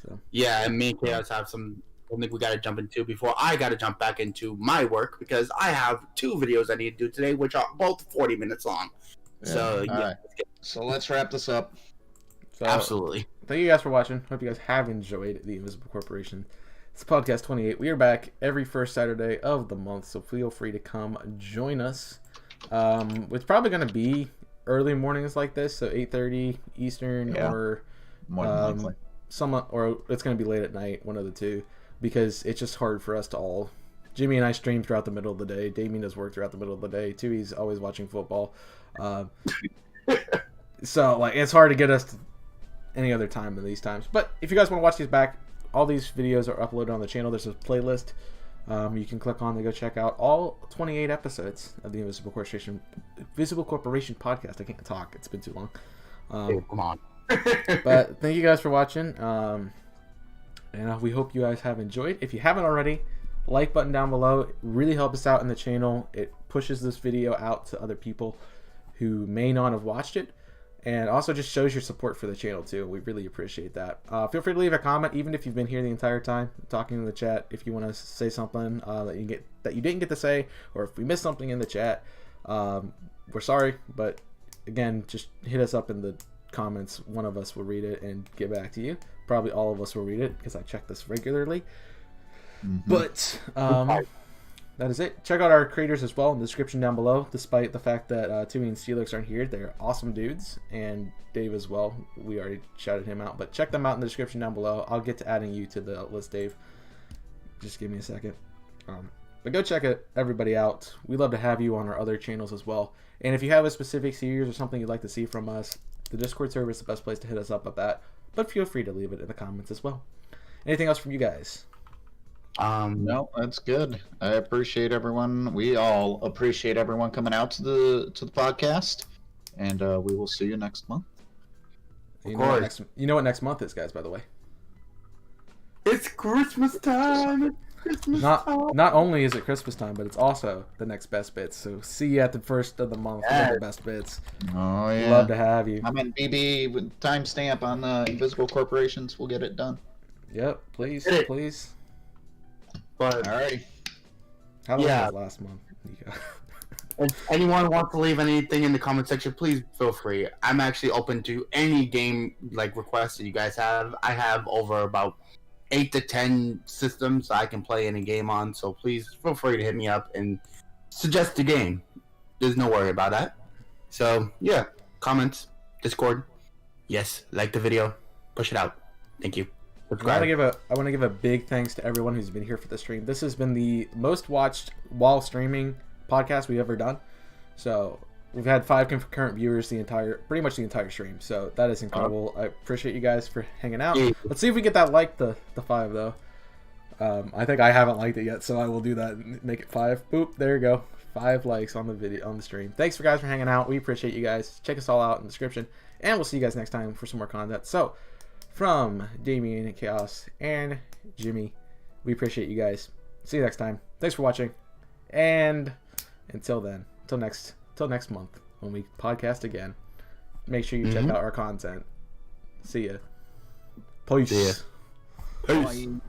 So yeah, and me and Chaos have some. I think we got to jump into before I got to jump back into my work because I have 2 videos I need to do today, which are both 40 minutes long. Yeah. So yeah, right. So let's wrap this up. So, absolutely. Thank you guys for watching. Hope you guys have enjoyed the Invisible Corporation. It's podcast 28. We are back every first Saturday of the month, so feel free to come join us. It's probably going to be early mornings like this, so 8:30 Eastern or more than likely. Or it's going to be late at night, one of the two, because it's just hard for us to all. Jimmy and I stream throughout the middle of the day. Damien does work throughout the middle of the day too. He's always watching football. So like it's hard to get us to any other time than these times. But if you guys want to watch these back, all these videos are uploaded on the channel. There's a playlist you can click on to go check out all 28 episodes of the Invisible Corporation podcast. I can't talk. It's been too long. Come on. But thank you guys for watching. And we hope you guys have enjoyed. If you haven't already, like button down below. It really helps us out in the channel. It pushes this video out to other people who may not have watched it. And also just shows your support for the channel too. We really appreciate that. Feel free to leave a comment, even if you've been here the entire time, talking in the chat. If you want to say something that you didn't get to say, or if we missed something in the chat, we're sorry. But again, just hit us up in the comments. One of us will read it and get back to you. Probably all of us will read it because I check this regularly. Mm-hmm. But that is it. Check out our creators as well in the description down below. Despite the fact that Timmy and Steelix aren't here, they're awesome dudes, and Dave as well. We already shouted him out, but check them out in the description down below. I'll get to adding you to the list, Dave. Just give me a second. But go check everybody out. We love to have you on our other channels as well. And if you have a specific series or something you'd like to see from us, the Discord server is the best place to hit us up at that. But feel free to leave it in the comments as well. Anything else from you guys? No, that's good. I appreciate everyone. We all appreciate everyone coming out to the podcast, and we will see you next month. You know what next month is, guys, by the way. It's Christmas time. Not only is it Christmas time, but it's also the next best bits. So see you at the first of the month for the best bits. Oh yeah, love to have you. I'm in BB with timestamp on the Invisible Corporations. We'll get it done. Yep, please. But alrighty. How long was last month, Nico? If anyone wants to leave anything in the comment section, please feel free. I'm actually open to any game like requests that you guys have. I have over about 8 to 10 systems I can play any game on, so please feel free to hit me up and suggest a game. There's no worry about that. So yeah, comments, Discord. Yes, like the video, push it out. Thank you. I want to give a big thanks to everyone who's been here for the stream. This has been the most watched while streaming podcast we've ever done. So we've had 5 concurrent viewers pretty much the entire stream. So that is incredible. I appreciate you guys for hanging out. Let's see if we get that like the 5 though. I think I haven't liked it yet, so I will do that and make it 5. Boop, there you go. 5 likes on the video, on the stream. Thanks for guys for hanging out. We appreciate you guys. Check us all out in the description, and we'll see you guys next time for some more content. So from Damien, Chaos, and Jimmy, we appreciate you guys. See you next time. Thanks for watching, and until then, till next month when we podcast again, make sure you check out our content. See ya. Peace. See ya. Peace. Bye.